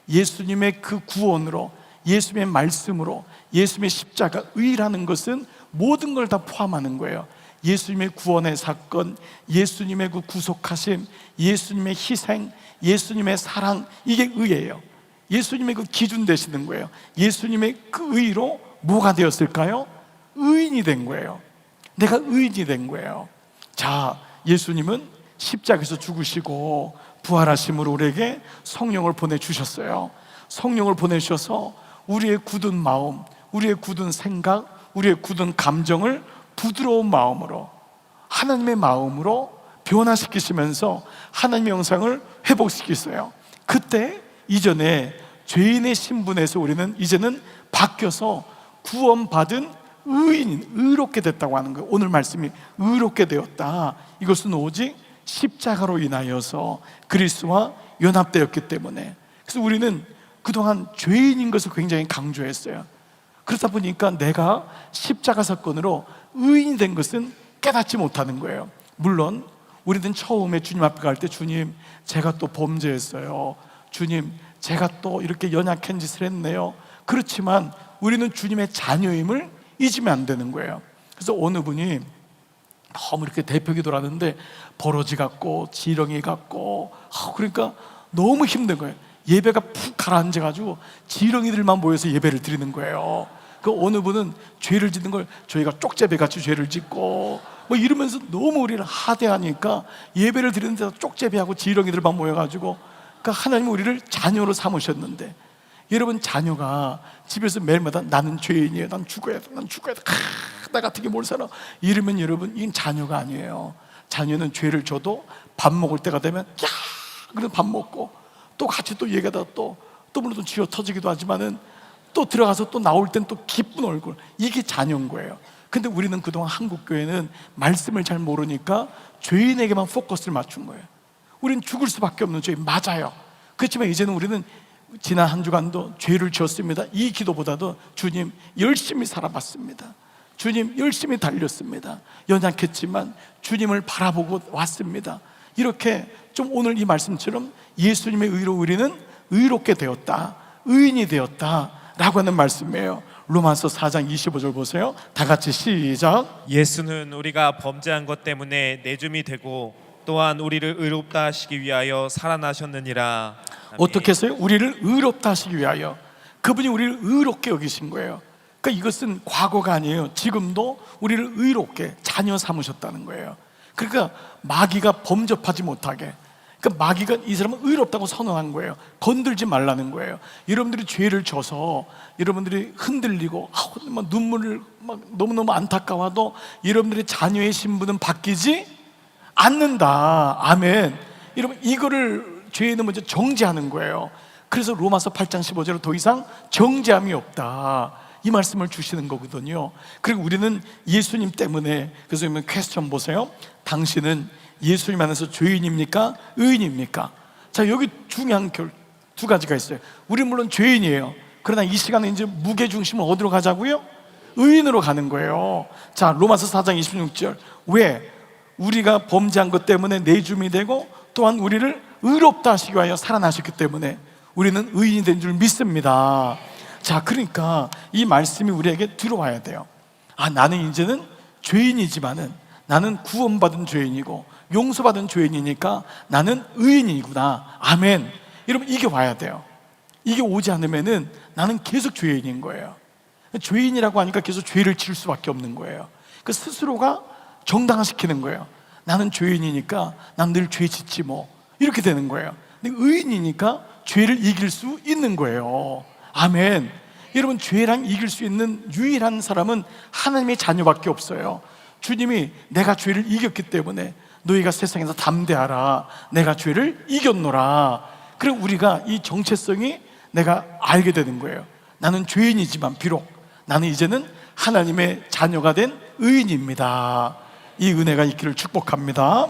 예수님의 그 구원으로, 예수님의 말씀으로, 예수님의 십자가, 의라는 것은 모든 걸 다 포함하는 거예요. 예수님의 구원의 사건, 예수님의 그 구속하심, 예수님의 희생, 예수님의 사랑, 이게 의예요. 예수님의 그 기준 되시는 거예요. 예수님의 그 의로 뭐가 되었을까요? 의인이 된 거예요. 내가 의인이 된 거예요. 자, 예수님은 십자가에서 죽으시고 부활하심으로 우리에게 성령을 보내주셨어요. 성령을 보내주셔서 우리의 굳은 마음, 우리의 굳은 생각, 우리의 굳은 감정을 부드러운 마음으로, 하나님의 마음으로 변화시키시면서 하나님의 영상을 회복시키세요. 그때 이전에 죄인의 신분에서 우리는 이제는 바뀌어서 구원받은 의인, 의롭게 됐다고 하는 거예요. 오늘 말씀이 의롭게 되었다, 이것은 오직 십자가로 인하여서 그리스도와 연합되었기 때문에. 그래서 우리는 그동안 죄인인 것을 굉장히 강조했어요. 그러다 보니까 내가 십자가 사건으로 의인이 된 것은 깨닫지 못하는 거예요. 물론 우리는 처음에 주님 앞에 갈 때, 주님, 제가 또 범죄했어요, 주님, 제가 또 이렇게 연약한 짓을 했네요. 그렇지만 우리는 주님의 자녀임을 잊으면 안 되는 거예요. 그래서 어느 분이 너무 이렇게 대표 기도를 하는데 버러지 같고 지렁이 같고, 그러니까 너무 힘든 거예요. 예배가 푹 가라앉아가지고 지렁이들만 모여서 예배를 드리는 거예요. 그 어느 분은 죄를 짓는 걸 저희가 쪽제비같이 죄를 짓고 뭐 이러면서 너무 우리를 하대하니까 예배를 드리는 데서 쪽제비하고 지렁이들만 모여가지고, 그러니까 하나님은 우리를 자녀로 삼으셨는데, 여러분, 자녀가 집에서 매일마다 나는 죄인이에요, 난 죽어야 돼, 난 죽어야 돼, 나 같은 게 뭘 살아, 이러면 여러분, 이건 자녀가 아니에요. 자녀는 죄를 져도 밥 먹을 때가 되면 야, 그래서 밥 먹고 또 같이 또 얘기하다 또 물론 쥐어 터지기도 하지만은 또 들어가서 또 나올 땐 또 기쁜 얼굴, 이게 자녀인 거예요. 근데 우리는 그동안 한국교회는 말씀을 잘 모르니까 죄인에게만 포커스를 맞춘 거예요. 우리는 죽을 수밖에 없는 죄인, 맞아요. 그렇지만 이제는 우리는 지난 한 주간도 죄를 지었습니다, 이 기도보다도 주님, 열심히 살아봤습니다, 주님, 열심히 달렸습니다, 연약했지만 주님을 바라보고 왔습니다, 이렇게 좀 오늘 이 말씀처럼 예수님의 의로 우리는 의롭게 되었다, 의인이 되었다 라고 하는 말씀이에요. 로마서 4장 25절 보세요. 다 같이 시작. 예수는 우리가 범죄한 것 때문에 내줌이 되고 또한 우리를 의롭다 하시기 위하여 살아나셨느니라. 아멘. 어떻게 해서요? 우리를 의롭다 하시기 위하여. 그분이 우리를 의롭게 여기신 거예요. 그러니까 이것은 과거가 아니에요. 지금도 우리를 의롭게 자녀 삼으셨다는 거예요. 그러니까 마귀가 범접하지 못하게, 그러니까 마귀가 이 사람은 의롭다고 선언한 거예요. 건들지 말라는 거예요. 여러분들이 죄를 져서 여러분들이 흔들리고 막 눈물을 막 너무너무 안타까워도 여러분들의 자녀의 신분은 바뀌지 않는다. 아멘. 여러분, 이거를 죄인은 먼저 정지하는 거예요. 그래서 로마서 8장 15절에 더 이상 정죄함이 없다, 이 말씀을 주시는 거거든요. 그리고 우리는 예수님 때문에, 그래서 퀘스천 보세요. 당신은 예수님 안에서 죄인입니까? 의인입니까? 자, 여기 중요한 두 가지가 있어요. 우리 물론 죄인이에요. 그러나 이 시간에 이제 무게중심을 어디로 가자고요? 의인으로 가는 거예요. 자, 로마서 4장 26절. 왜? 우리가 범죄한 것 때문에 내줌이 되고 또한 우리를 의롭다 하시기 위하여 살아나셨기 때문에 우리는 의인이 된 줄 믿습니다. 자, 그러니까 이 말씀이 우리에게 들어와야 돼요. 아, 나는 이제는 죄인이지만은 나는 구원받은 죄인이고 용서받은 죄인이니까 나는 의인이구나. 아멘. 여러분, 이게 와야 돼요. 이게 오지 않으면은 나는 계속 죄인인 거예요. 죄인이라고 하니까 계속 죄를 지을 수밖에 없는 거예요. 그 스스로가 정당화시키는 거예요. 나는 죄인이니까 난 늘 죄 짓지 뭐, 이렇게 되는 거예요. 근데 의인이니까 죄를 이길 수 있는 거예요. 아멘. 여러분, 죄랑 이길 수 있는 유일한 사람은 하나님의 자녀밖에 없어요. 주님이 내가 죄를 이겼기 때문에 너희가 세상에서 담대하라, 내가 죄를 이겼노라. 그리고 우리가 이 정체성이 내가 알게 되는 거예요. 나는 죄인이지만 비록 나는 이제는 하나님의 자녀가 된 의인입니다. 이 은혜가 있기를 축복합니다.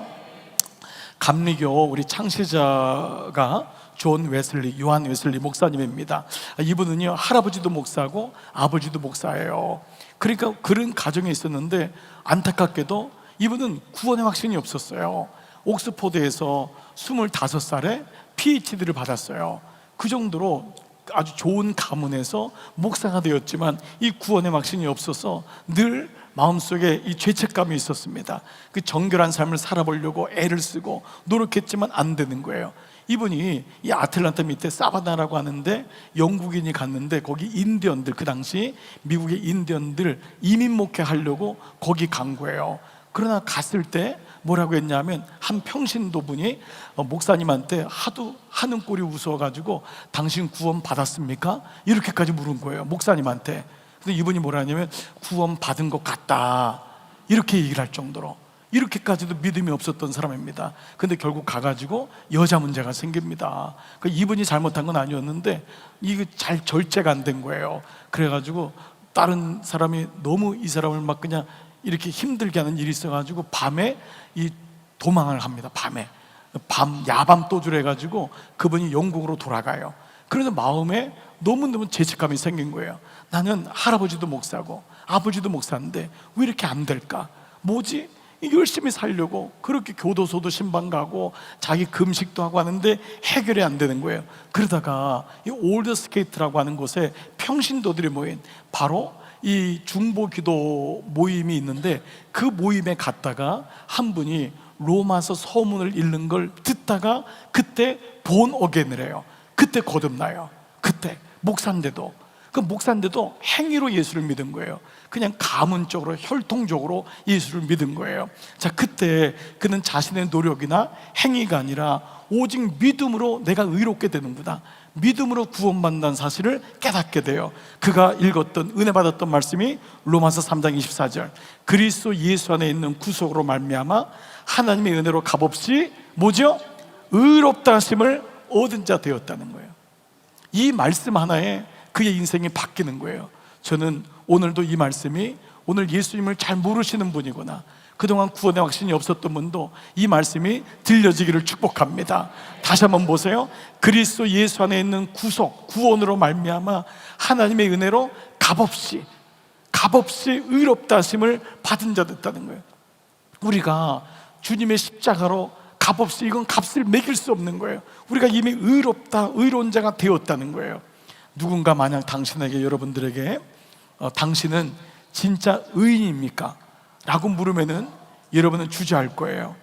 감리교 우리 창시자가 존 웨슬리, 요한 웨슬리 목사님입니다. 이분은요, 할아버지도 목사고 아버지도 목사예요. 그러니까 그런 가정에 있었는데 안타깝게도 이분은 구원의 확신이 없었어요. 옥스포드에서 25살에 PhD를 받았어요. 그 정도로 아주 좋은 가문에서 목사가 되었지만 이 구원의 확신이 없어서 늘 마음속에 이 죄책감이 있었습니다. 그 정결한 삶을 살아보려고 애를 쓰고 노력했지만 안 되는 거예요. 이분이 이 아틀란타 밑에 사바나라고 하는데 영국인이 갔는데 거기 인디언들, 그 당시 미국의 인디언들 이민 목회하려고 거기 간 거예요. 그러나 갔을 때 뭐라고 했냐면 한 평신도 분이 목사님한테 하도 하는 꼴이 웃어가지고 당신 구원 받았습니까? 이렇게까지 물은 거예요, 목사님한테. 근데 이분이 뭐라 하냐면 구원 받은 것 같다, 이렇게 얘기를 할 정도로, 이렇게까지도 믿음이 없었던 사람입니다. 근데 결국 가가지고 여자 문제가 생깁니다. 이분이 잘못한 건 아니었는데 이게 잘 절제가 안 된 거예요. 그래가지고 다른 사람이 너무 이 사람을 막 그냥 이렇게 힘들게 하는 일이 있어가지고 밤에 이 도망을 합니다. 밤에 야밤 도주를 해가지고 그분이 영국으로 돌아가요. 그래서 마음에 너무너무 죄책감이 생긴 거예요. 나는 할아버지도 목사고 아버지도 목사인데 왜 이렇게 안 될까? 뭐지? 열심히 살려고 그렇게 교도소도 신방 가고 자기 금식도 하고 하는데 해결이 안 되는 거예요. 그러다가 이 올드 스케이트라고 하는 곳에 평신도들이 모인 바로 이 중보기도 모임이 있는데 그 모임에 갔다가 한 분이 로마서 서문을 읽는 걸 듣다가 그때 본 어게인을 해요. 그때 거듭나요. 그때 목사인데도, 그 목사인데도 행위로 예수를 믿은 거예요. 그냥 가문적으로 혈통적으로 예수를 믿은 거예요. 자, 그때 그는 자신의 노력이나 행위가 아니라 오직 믿음으로 내가 의롭게 되는구나, 믿음으로 구원받는다는 사실을 깨닫게 돼요. 그가 읽었던, 은혜 받았던 말씀이 로마서 3장 24절, 그리스도 예수 안에 있는 구속으로 말미암아 하나님의 은혜로 값없이 뭐죠? 의롭다 하심을 얻은 자 되었다는 거예요. 이 말씀 하나에 그의 인생이 바뀌는 거예요. 저는 오늘도 이 말씀이, 오늘 예수님을 잘 모르시는 분이구나, 그동안 구원의 확신이 없었던 분도 이 말씀이 들려지기를 축복합니다. 다시 한번 보세요. 그리스도 예수 안에 있는 구속, 구원으로 말미암아 하나님의 은혜로 값없이 의롭다 하심을 받은 자 됐다는 거예요. 우리가 주님의 십자가로 값없이, 이건 값을 매길 수 없는 거예요. 우리가 이미 의로운 자가 되었다는 거예요. 누군가 만약 당신에게, 여러분들에게 당신은 진짜 의인입니까? 라고 물으면은 여러분은 주저할 거예요.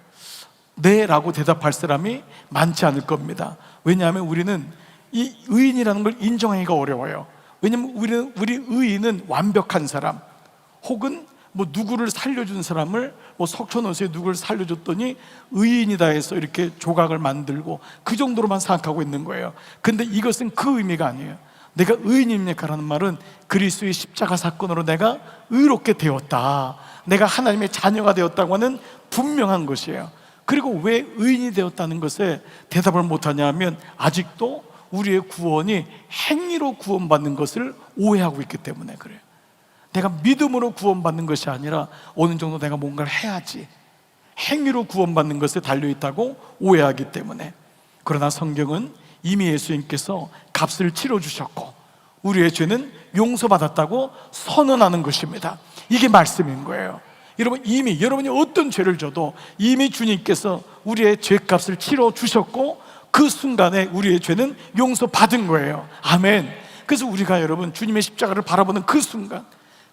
네 라고 대답할 사람이 많지 않을 겁니다. 왜냐하면 우리는 이 의인이라는 걸 인정하기가 어려워요. 왜냐하면 우리 의인은 완벽한 사람, 혹은 뭐 누구를 살려준 사람을, 뭐 석촌호수에 누구를 살려줬더니 의인이다 해서 이렇게 조각을 만들고 그 정도로만 생각하고 있는 거예요. 근데 이것은 그 의미가 아니에요. 내가 의인입니까? 라는 말은 그리스도의 십자가 사건으로 내가 의롭게 되었다, 내가 하나님의 자녀가 되었다고 하는 분명한 것이에요. 그리고 왜 의인이 되었다는 것에 대답을 못하냐 하면 아직도 우리의 구원이 행위로 구원받는 것을 오해하고 있기 때문에 그래요. 내가 믿음으로 구원받는 것이 아니라 어느 정도 내가 뭔가를 해야지, 행위로 구원받는 것에 달려있다고 오해하기 때문에. 그러나 성경은 이미 예수님께서 값을 치러주셨고 우리의 죄는 용서받았다고 선언하는 것입니다. 이게 말씀인 거예요. 여러분, 이미 여러분이 어떤 죄를 져도 이미 주님께서 우리의 죄값을 치러주셨고 그 순간에 우리의 죄는 용서받은 거예요. 아멘. 그래서 우리가 여러분 주님의 십자가를 바라보는 그 순간,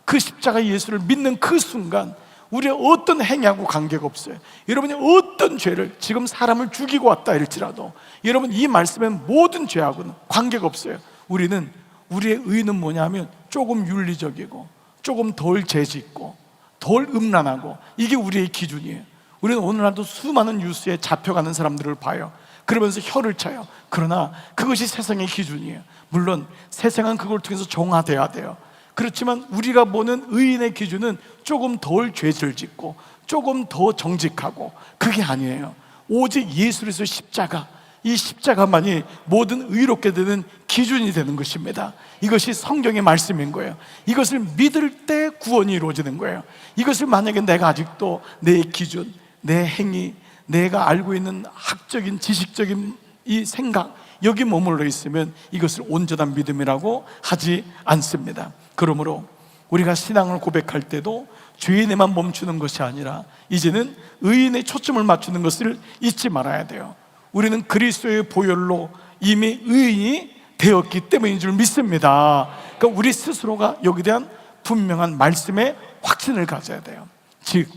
그 십자가 예수를 믿는 그 순간 우리의 어떤 행위하고 관계가 없어요. 여러분이 어떤 죄를 지금 사람을 죽이고 왔다 할지라도 여러분 이 말씀엔 모든 죄하고는 관계가 없어요. 우리의 의는 뭐냐면 조금 윤리적이고 조금 덜 죄짓고 덜 음란하고, 이게 우리의 기준이에요. 우리는 오늘날도 수많은 뉴스에 잡혀가는 사람들을 봐요. 그러면서 혀를 차요. 그러나 그것이 세상의 기준이에요. 물론 세상은 그걸 통해서 정화돼야 돼요. 그렇지만 우리가 보는 의인의 기준은 조금 덜 죄를 짓고 조금 더 정직하고, 그게 아니에요. 오직 예수 그리스도의 십자가, 이 십자가만이 모든 의롭게 되는 기준이 되는 것입니다. 이것이 성경의 말씀인 거예요. 이것을 믿을 때 구원이 이루어지는 거예요. 이것을 만약에 내가 아직도 내 기준, 내 행위, 내가 알고 있는 학적인 지식적인 이 생각, 여기 머물러 있으면 이것을 온전한 믿음이라고 하지 않습니다. 그러므로 우리가 신앙을 고백할 때도 죄인에만 멈추는 것이 아니라 이제는 의인의 초점을 맞추는 것을 잊지 말아야 돼요. 우리는 그리스도의 보혈로 이미 의인이 되었기 때문인 줄 믿습니다. 그러니까 우리 스스로가 여기에 대한 분명한 말씀의 확신을 가져야 돼요. 즉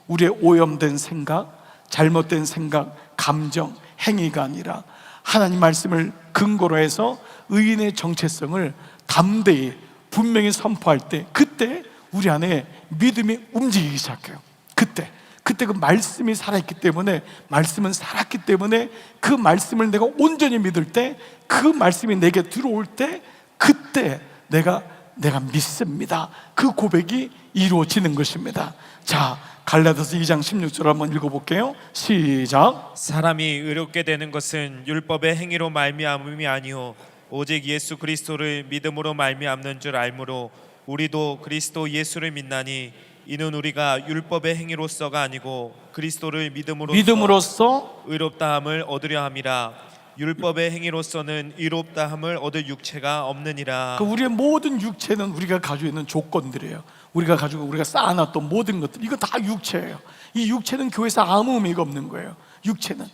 우리의 오염된 생각, 잘못된 생각, 감정, 행위가 아니라 하나님 말씀을 근거로 해서 의인의 정체성을 담대히 분명히 선포할 때, 그때 우리 안에 믿음이 움직이기 시작해요. 그때 그 말씀이 살아있기 때문에, 말씀은 살았기 때문에 그 말씀을 내가 온전히 믿을 때, 그 말씀이 내게 들어올 때, 그때 내가 믿습니다. 그 고백이 이루어지는 것입니다. 자, 갈라디아서 2장 16절 한번 읽어볼게요. 시작. 사람이 의롭게 되는 것은 율법의 행위로 말미암음이 아니요 오직 예수 그리스도를 믿음으로 말미암는 줄 알므로 우리도 그리스도 예수를 믿나니 이는 우리가 율법의 행위로서가 아니고 그리스도를 믿음으로써 의롭다함을 얻으려 함이라. 율법의 행위로서는 의롭다함을 얻을 육체가 없느니라. 우리의 모든 육체는 우리가 가지고 있는 조건들이에요. 우리가 쌓아놨던 모든 것들, 이거 다 육체예요. 이 육체는 교회에서 아무 의미가 없는 거예요. 육체는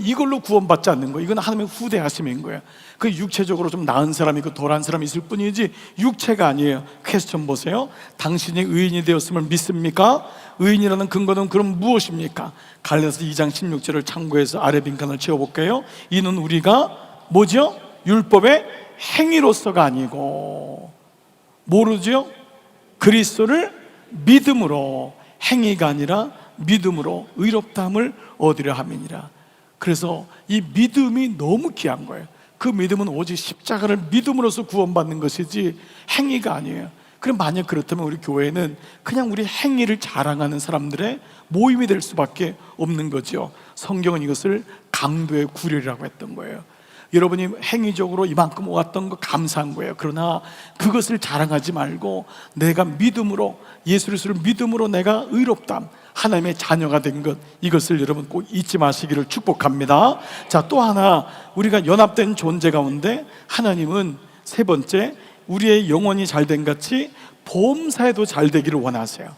이걸로 구원받지 않는 거예요. 이건 하나님의 후대하심인 거예요. 그 육체적으로 좀 나은 사람이 있고 덜한 사람이 있을 뿐이지 육체가 아니에요. 퀘스천 보세요. 당신이 의인이 되었음을 믿습니까? 의인이라는 근거는 그럼 무엇입니까? 갈라디아서 2장 16절을 참고해서 아래 빈칸을 채워볼게요. 이는 우리가 뭐죠? 율법의 행위로서가 아니고 뭐로죠? 그리스도를 믿음으로, 행위가 아니라 믿음으로 의롭다함을 얻으려 함이니라. 그래서 이 믿음이 너무 귀한 거예요. 그 믿음은 오직 십자가를 믿음으로써 구원받는 것이지 행위가 아니에요. 그럼 만약 그렇다면 우리 교회는 그냥 우리 행위를 자랑하는 사람들의 모임이 될 수밖에 없는 거죠. 성경은 이것을 강도의 구렬이라고 했던 거예요. 여러분이 행위적으로 이만큼 모았던 거 감사한 거예요. 그러나 그것을 자랑하지 말고 내가 믿음으로, 예수 그리스도를 믿음으로 내가 의롭다, 하나님의 자녀가 된 것, 이것을 여러분 꼭 잊지 마시기를 축복합니다. 자, 또 하나 우리가 연합된 존재 가운데 하나님은 세 번째, 우리의 영혼이 잘된 같이 범사에도 잘 되기를 원하세요.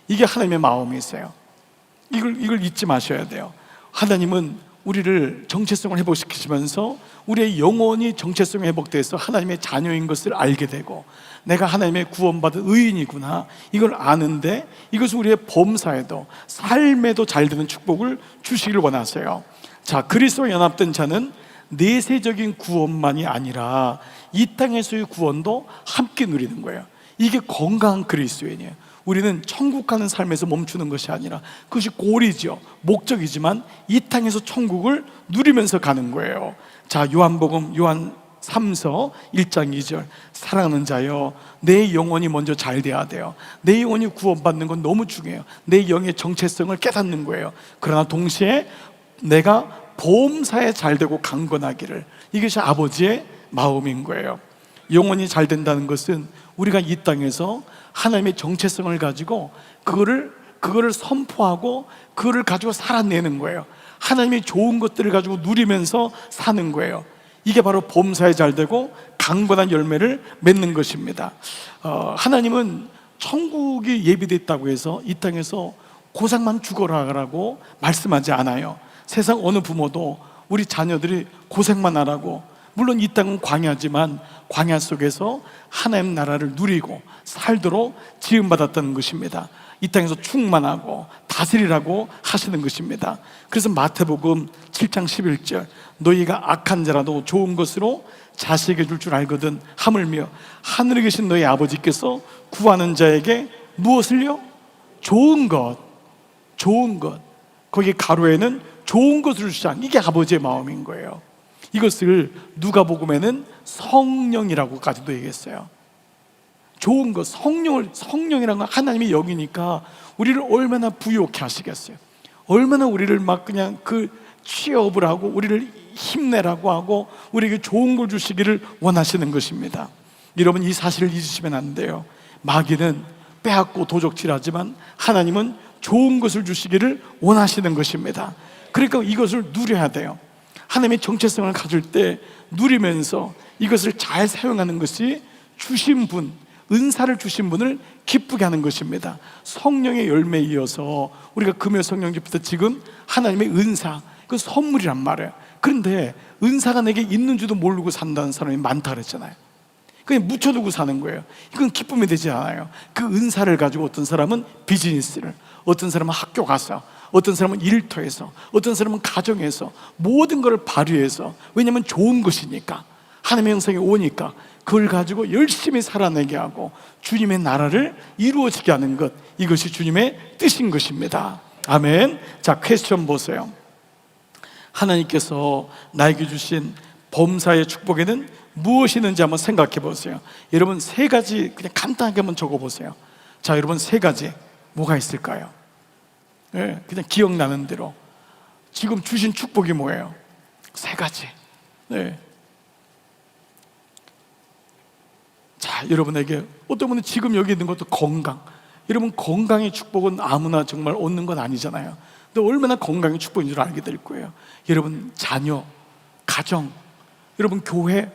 이게 하나님의 마음이세요. 이걸 잊지 마셔야 돼요. 하나님은 우리를 정체성을 회복시키시면서 우리의 영혼이 정체성이 회복돼서 하나님의 자녀인 것을 알게 되고, 내가 하나님의 구원받은 의인이구나, 이걸 아는데 이것은 우리의 범사에도, 삶에도 잘 되는 축복을 주시기를 원하세요. 자, 그리스도와 연합된 자는 내세적인 구원만이 아니라 이 땅에서의 구원도 함께 누리는 거예요. 이게 건강한 그리스도인이에요. 우리는 천국 가는 삶에서 멈추는 것이 아니라 그것이 골이죠. 목적이지만 이 땅에서 천국을 누리면서 가는 거예요. 자, 요한복음 요한 3서 1장 2절, 사랑하는 자여, 내 영혼이 먼저 잘 돼야 돼요. 내 영혼이 구원받는 건 너무 중요해요. 내 영의 정체성을 깨닫는 거예요. 그러나 동시에 내가 범사에 잘되고 강건하기를, 이것이 아버지의 마음인 거예요. 영혼이 잘 된다는 것은 우리가 이 땅에서 하나님의 정체성을 가지고 그거를 선포하고 그거를 가지고 살아내는 거예요. 하나님의 좋은 것들을 가지고 누리면서 사는 거예요. 이게 바로 범사에 잘되고 강건한 열매를 맺는 것입니다. 하나님은 천국이 예비되어 있다고 해서 이 땅에서 고생만 죽어라라고 말씀하지 않아요. 세상 어느 부모도 우리 자녀들이 고생만 하라고, 물론 이 땅은 광야지만 광야 속에서 하나님 나라를 누리고 살도록 지음받았다는 것입니다. 이 땅에서 충만하고 다스리라고 하시는 것입니다. 그래서 마태복음 7장 11절, 너희가 악한 자라도 좋은 것으로 자식에게 줄 줄 알거든 하물며 하늘에 계신 너희 아버지께서 구하는 자에게 무엇을요? 좋은 것, 거기 가로에는 좋은 것을 주시자. 이게 아버지의 마음인 거예요. 이것을 누가복음에는 성령이라고까지도 얘기했어요. 좋은 것, 성령이라는 건 하나님이 여기니까 우리를 얼마나 부유케 하시겠어요. 얼마나 우리를 막 그냥 취업을 하고 우리를 힘내라고 하고 우리에게 좋은 걸 주시기를 원하시는 것입니다. 여러분, 이 사실을 잊으시면 안 돼요. 마귀는 빼앗고 도적질하지만 하나님은 좋은 것을 주시기를 원하시는 것입니다. 그러니까 이것을 누려야 돼요. 하나님의 정체성을 가질 때 누리면서 이것을 잘 사용하는 것이 주신 분, 은사를 주신 분을 기쁘게 하는 것입니다. 성령의 열매에 이어서 우리가 금요 성령 집회 때 지금 하나님의 은사, 그 선물이란 말이에요. 그런데 은사가 내게 있는 줄도 모르고 산다는 사람이 많다 그랬잖아요. 그냥 묻혀두고 사는 거예요. 이건 기쁨이 되지 않아요. 그 은사를 가지고 어떤 사람은 비즈니스를, 어떤 사람은 학교 가서, 어떤 사람은 일터에서, 어떤 사람은 가정에서 모든 것을 발휘해서, 왜냐하면 좋은 것이니까, 하나님의 형상이 오니까 그걸 가지고 열심히 살아내게 하고 주님의 나라를 이루어지게 하는 것, 이것이 주님의 뜻인 것입니다. 아멘. 자, 퀘스천 보세요. 하나님께서 나에게 주신 범사의 축복에는 무엇이 있는지 한번 생각해 보세요. 여러분, 세 가지 그냥 간단하게 한번 적어 보세요. 자, 여러분, 세 가지 뭐가 있을까요? 네, 그냥 기억나는 대로 지금 주신 축복이 뭐예요? 세 가지. 네. 자, 여러분에게 어떤 분은 지금 여기 있는 것도 건강. 여러분, 건강의 축복은 아무나 정말 얻는 건 아니잖아요. 근데 얼마나 건강의 축복인 줄 알게 될 거예요. 여러분, 자녀, 가정, 여러분, 교회,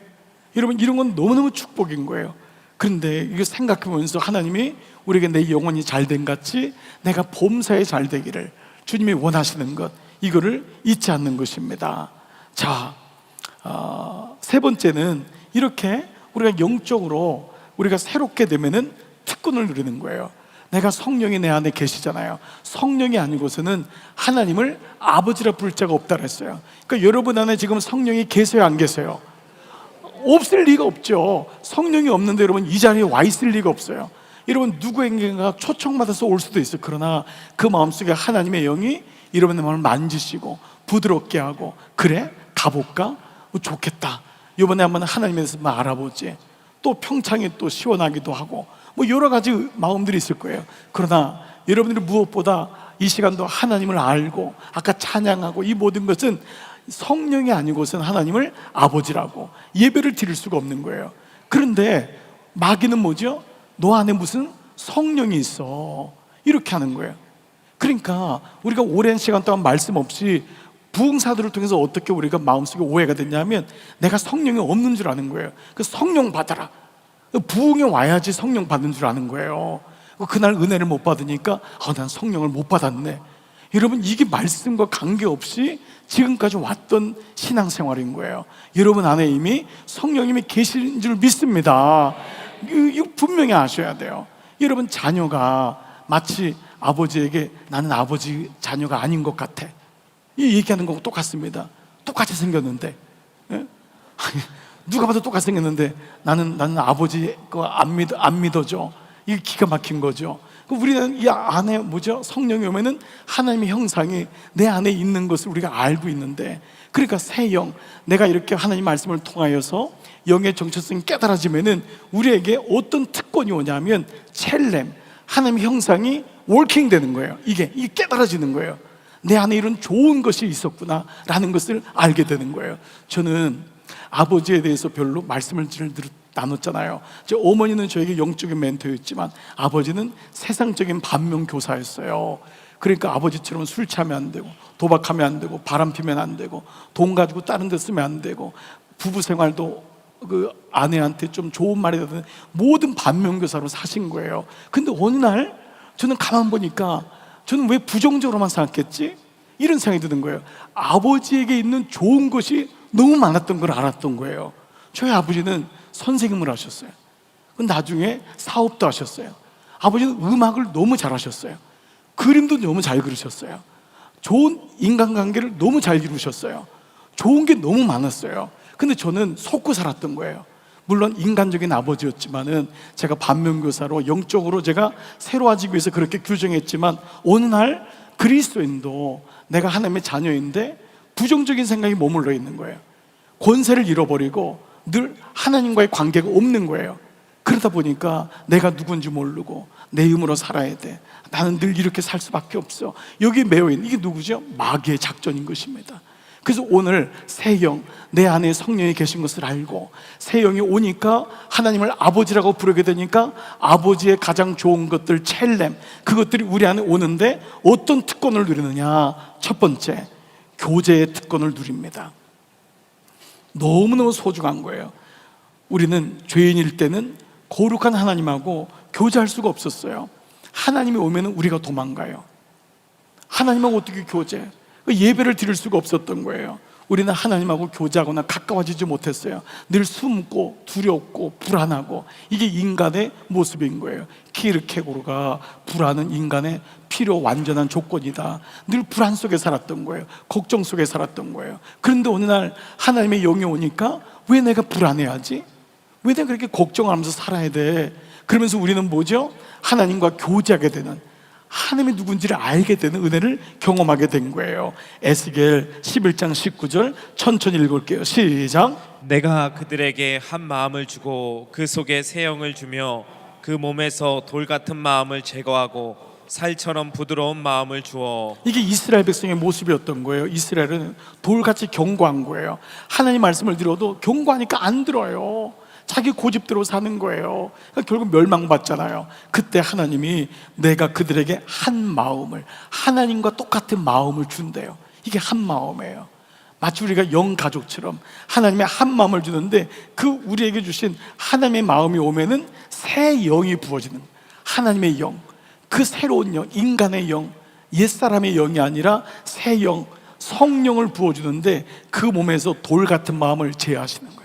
여러분, 이런 건 너무너무 축복인 거예요. 그런데 이거 생각해 보면서 하나님이 우리에게 내 영혼이 잘된 같이 내가 범사에 잘 되기를 주님이 원하시는 것, 이거를 잊지 않는 것입니다. 자, 세 번째는 이렇게 우리가 영적으로 우리가 새롭게 되면은 특권을 누리는 거예요. 내가 성령이 내 안에 계시잖아요. 성령이 아니고서는 하나님을 아버지라 부를 자가 없다 그랬어요. 그러니까 여러분 안에 지금 성령이 계세요, 안 계세요? 없을 리가 없죠. 성령이 없는데 여러분 이 자리에 와 있을 리가 없어요. 여러분, 누구에게가 초청받아서 올 수도 있어요. 그러나 그 마음속에 하나님의 영이 여러분의 마음을 만지시고 부드럽게 하고, 그래? 가볼까? 좋겠다. 이번에 한번 하나님에 대해서 알아보지. 또 평창에 또 시원하기도 하고 뭐 여러 가지 마음들이 있을 거예요. 그러나 여러분들이 무엇보다 이 시간도 하나님을 알고 아까 찬양하고 이 모든 것은 성령이 아니고선 하나님을 아버지라고 예배를 드릴 수가 없는 거예요. 그런데 마귀는 뭐죠? 너 안에 무슨 성령이 있어, 이렇게 하는 거예요. 그러니까 우리가 오랜 시간 동안 말씀 없이 부흥사들을 통해서 어떻게 우리가 마음속에 오해가 됐냐면 내가 성령이 없는 줄 아는 거예요. 그 성령 받아라, 부흥에 와야지 성령 받는 줄 아는 거예요. 그날 은혜를 못 받으니까 난 성령을 못 받았네. 여러분, 이게 말씀과 관계없이 지금까지 왔던 신앙생활인 거예요. 여러분 안에 이미 성령님이 계신 줄 믿습니다. 이거 분명히 아셔야 돼요. 여러분, 자녀가 마치 아버지에게 나는 아버지 자녀가 아닌 것 같아, 이 얘기하는 거하고 똑같습니다. 똑같이 생겼는데, 예? 누가 봐도 똑같이 생겼는데 나는 아버지 거 안 믿어져. 이게 기가 막힌 거죠. 우리는 이 안에 뭐죠? 성령이 오면은 하나님의 형상이 내 안에 있는 것을 우리가 알고 있는데, 그러니까 새 영, 내가 이렇게 하나님 말씀을 통하여서 영의 정체성이 깨달아지면은 우리에게 어떤 특권이 오냐면 첼렘, 하나님의 형상이 월킹 되는 거예요. 이게 깨달아지는 거예요. 내 안에 이런 좋은 것이 있었구나 라는 것을 알게 되는 거예요. 저는 아버지에 대해서 별로 말씀을 나눴잖아요. 제 어머니는 저에게 영적인 멘토였지만 아버지는 세상적인 반면교사였어요. 그러니까 아버지처럼 술 취하면 안 되고, 도박하면 안 되고, 바람 피면 안 되고, 돈 가지고 다른 데 쓰면 안 되고, 부부 생활도 그 아내한테 좀 좋은 말이 되는 모든 반면교사로 사신 거예요. 근데 어느 날 저는 가만 보니까 저는 왜 부정적으로만 생각했지? 이런 생각이 드는 거예요. 아버지에게 있는 좋은 것이 너무 많았던 걸 알았던 거예요. 저희 아버지는 선생님을 하셨어요. 나중에 사업도 하셨어요. 아버지는 음악을 너무 잘하셨어요. 그림도 너무 잘 그리셨어요. 좋은 인간관계를 너무 잘 이루셨어요. 좋은 게 너무 많았어요. 근데 저는 속고 살았던 거예요. 물론 인간적인 아버지였지만은 제가 반면교사로 영적으로 제가 새로워지기 위해서 그렇게 규정했지만 어느 날 그리스도인도 내가 하나님의 자녀인데 부정적인 생각이 머물러 있는 거예요. 권세를 잃어버리고 늘 하나님과의 관계가 없는 거예요. 그러다 보니까 내가 누군지 모르고 내 힘으로 살아야 돼. 나는 늘 이렇게 살 수밖에 없어. 여기에 매여 있는 이게 누구죠? 마귀의 작전인 것입니다. 그래서 오늘 새 영, 내 안에 성령이 계신 것을 알고 새 영이 오니까 하나님을 아버지라고 부르게 되니까 아버지의 가장 좋은 것들, 첼렘, 그것들이 우리 안에 오는데 어떤 특권을 누리느냐? 첫 번째, 교제의 특권을 누립니다. 너무너무 소중한 거예요. 우리는 죄인일 때는 거룩한 하나님하고 교제할 수가 없었어요. 하나님이 오면 우리가 도망가요. 하나님하고 어떻게 교제? 예배를 드릴 수가 없었던 거예요. 우리는 하나님하고 교제하거나 가까워지지 못했어요. 늘 숨고 두렵고 불안하고, 이게 인간의 모습인 거예요. 키르케고르가 불안은 인간의 필요 완전한 조건이다. 늘 불안 속에 살았던 거예요. 걱정 속에 살았던 거예요. 그런데 어느 날 하나님의 영이 오니까 왜 내가 불안해하지? 왜 내가 그렇게 걱정하면서 살아야 돼? 그러면서 우리는 뭐죠? 하나님과 교제하게 되는, 하나님이 누군지를 알게 되는 은혜를 경험하게 된 거예요. 에스겔 11장 19절 천천히 읽을게요. 시작. 내가 그들에게 한 마음을 주고 그 속에 새 영을 주며 그 몸에서 돌 같은 마음을 제거하고 살처럼 부드러운 마음을 주어. 이게 이스라엘 백성의 모습이었던 거예요. 이스라엘은 돌같이 견고한 거예요. 하나님 말씀을 들어도 견고하니까 안 들어요. 자기 고집대로 사는 거예요. 그러니까 결국 멸망받잖아요. 그때 하나님이 내가 그들에게 한 마음을, 하나님과 똑같은 마음을 준대요. 이게 한 마음이에요. 마치 우리가 영 가족처럼 하나님의 한 마음을 주는데, 그 우리에게 주신 하나님의 마음이 오면은 새 영이 부어지는 거예요. 하나님의 영, 그 새로운 영, 인간의 영, 옛사람의 영이 아니라 새 영, 성령을 부어주는데 그 몸에서 돌 같은 마음을 제하시는 거예요.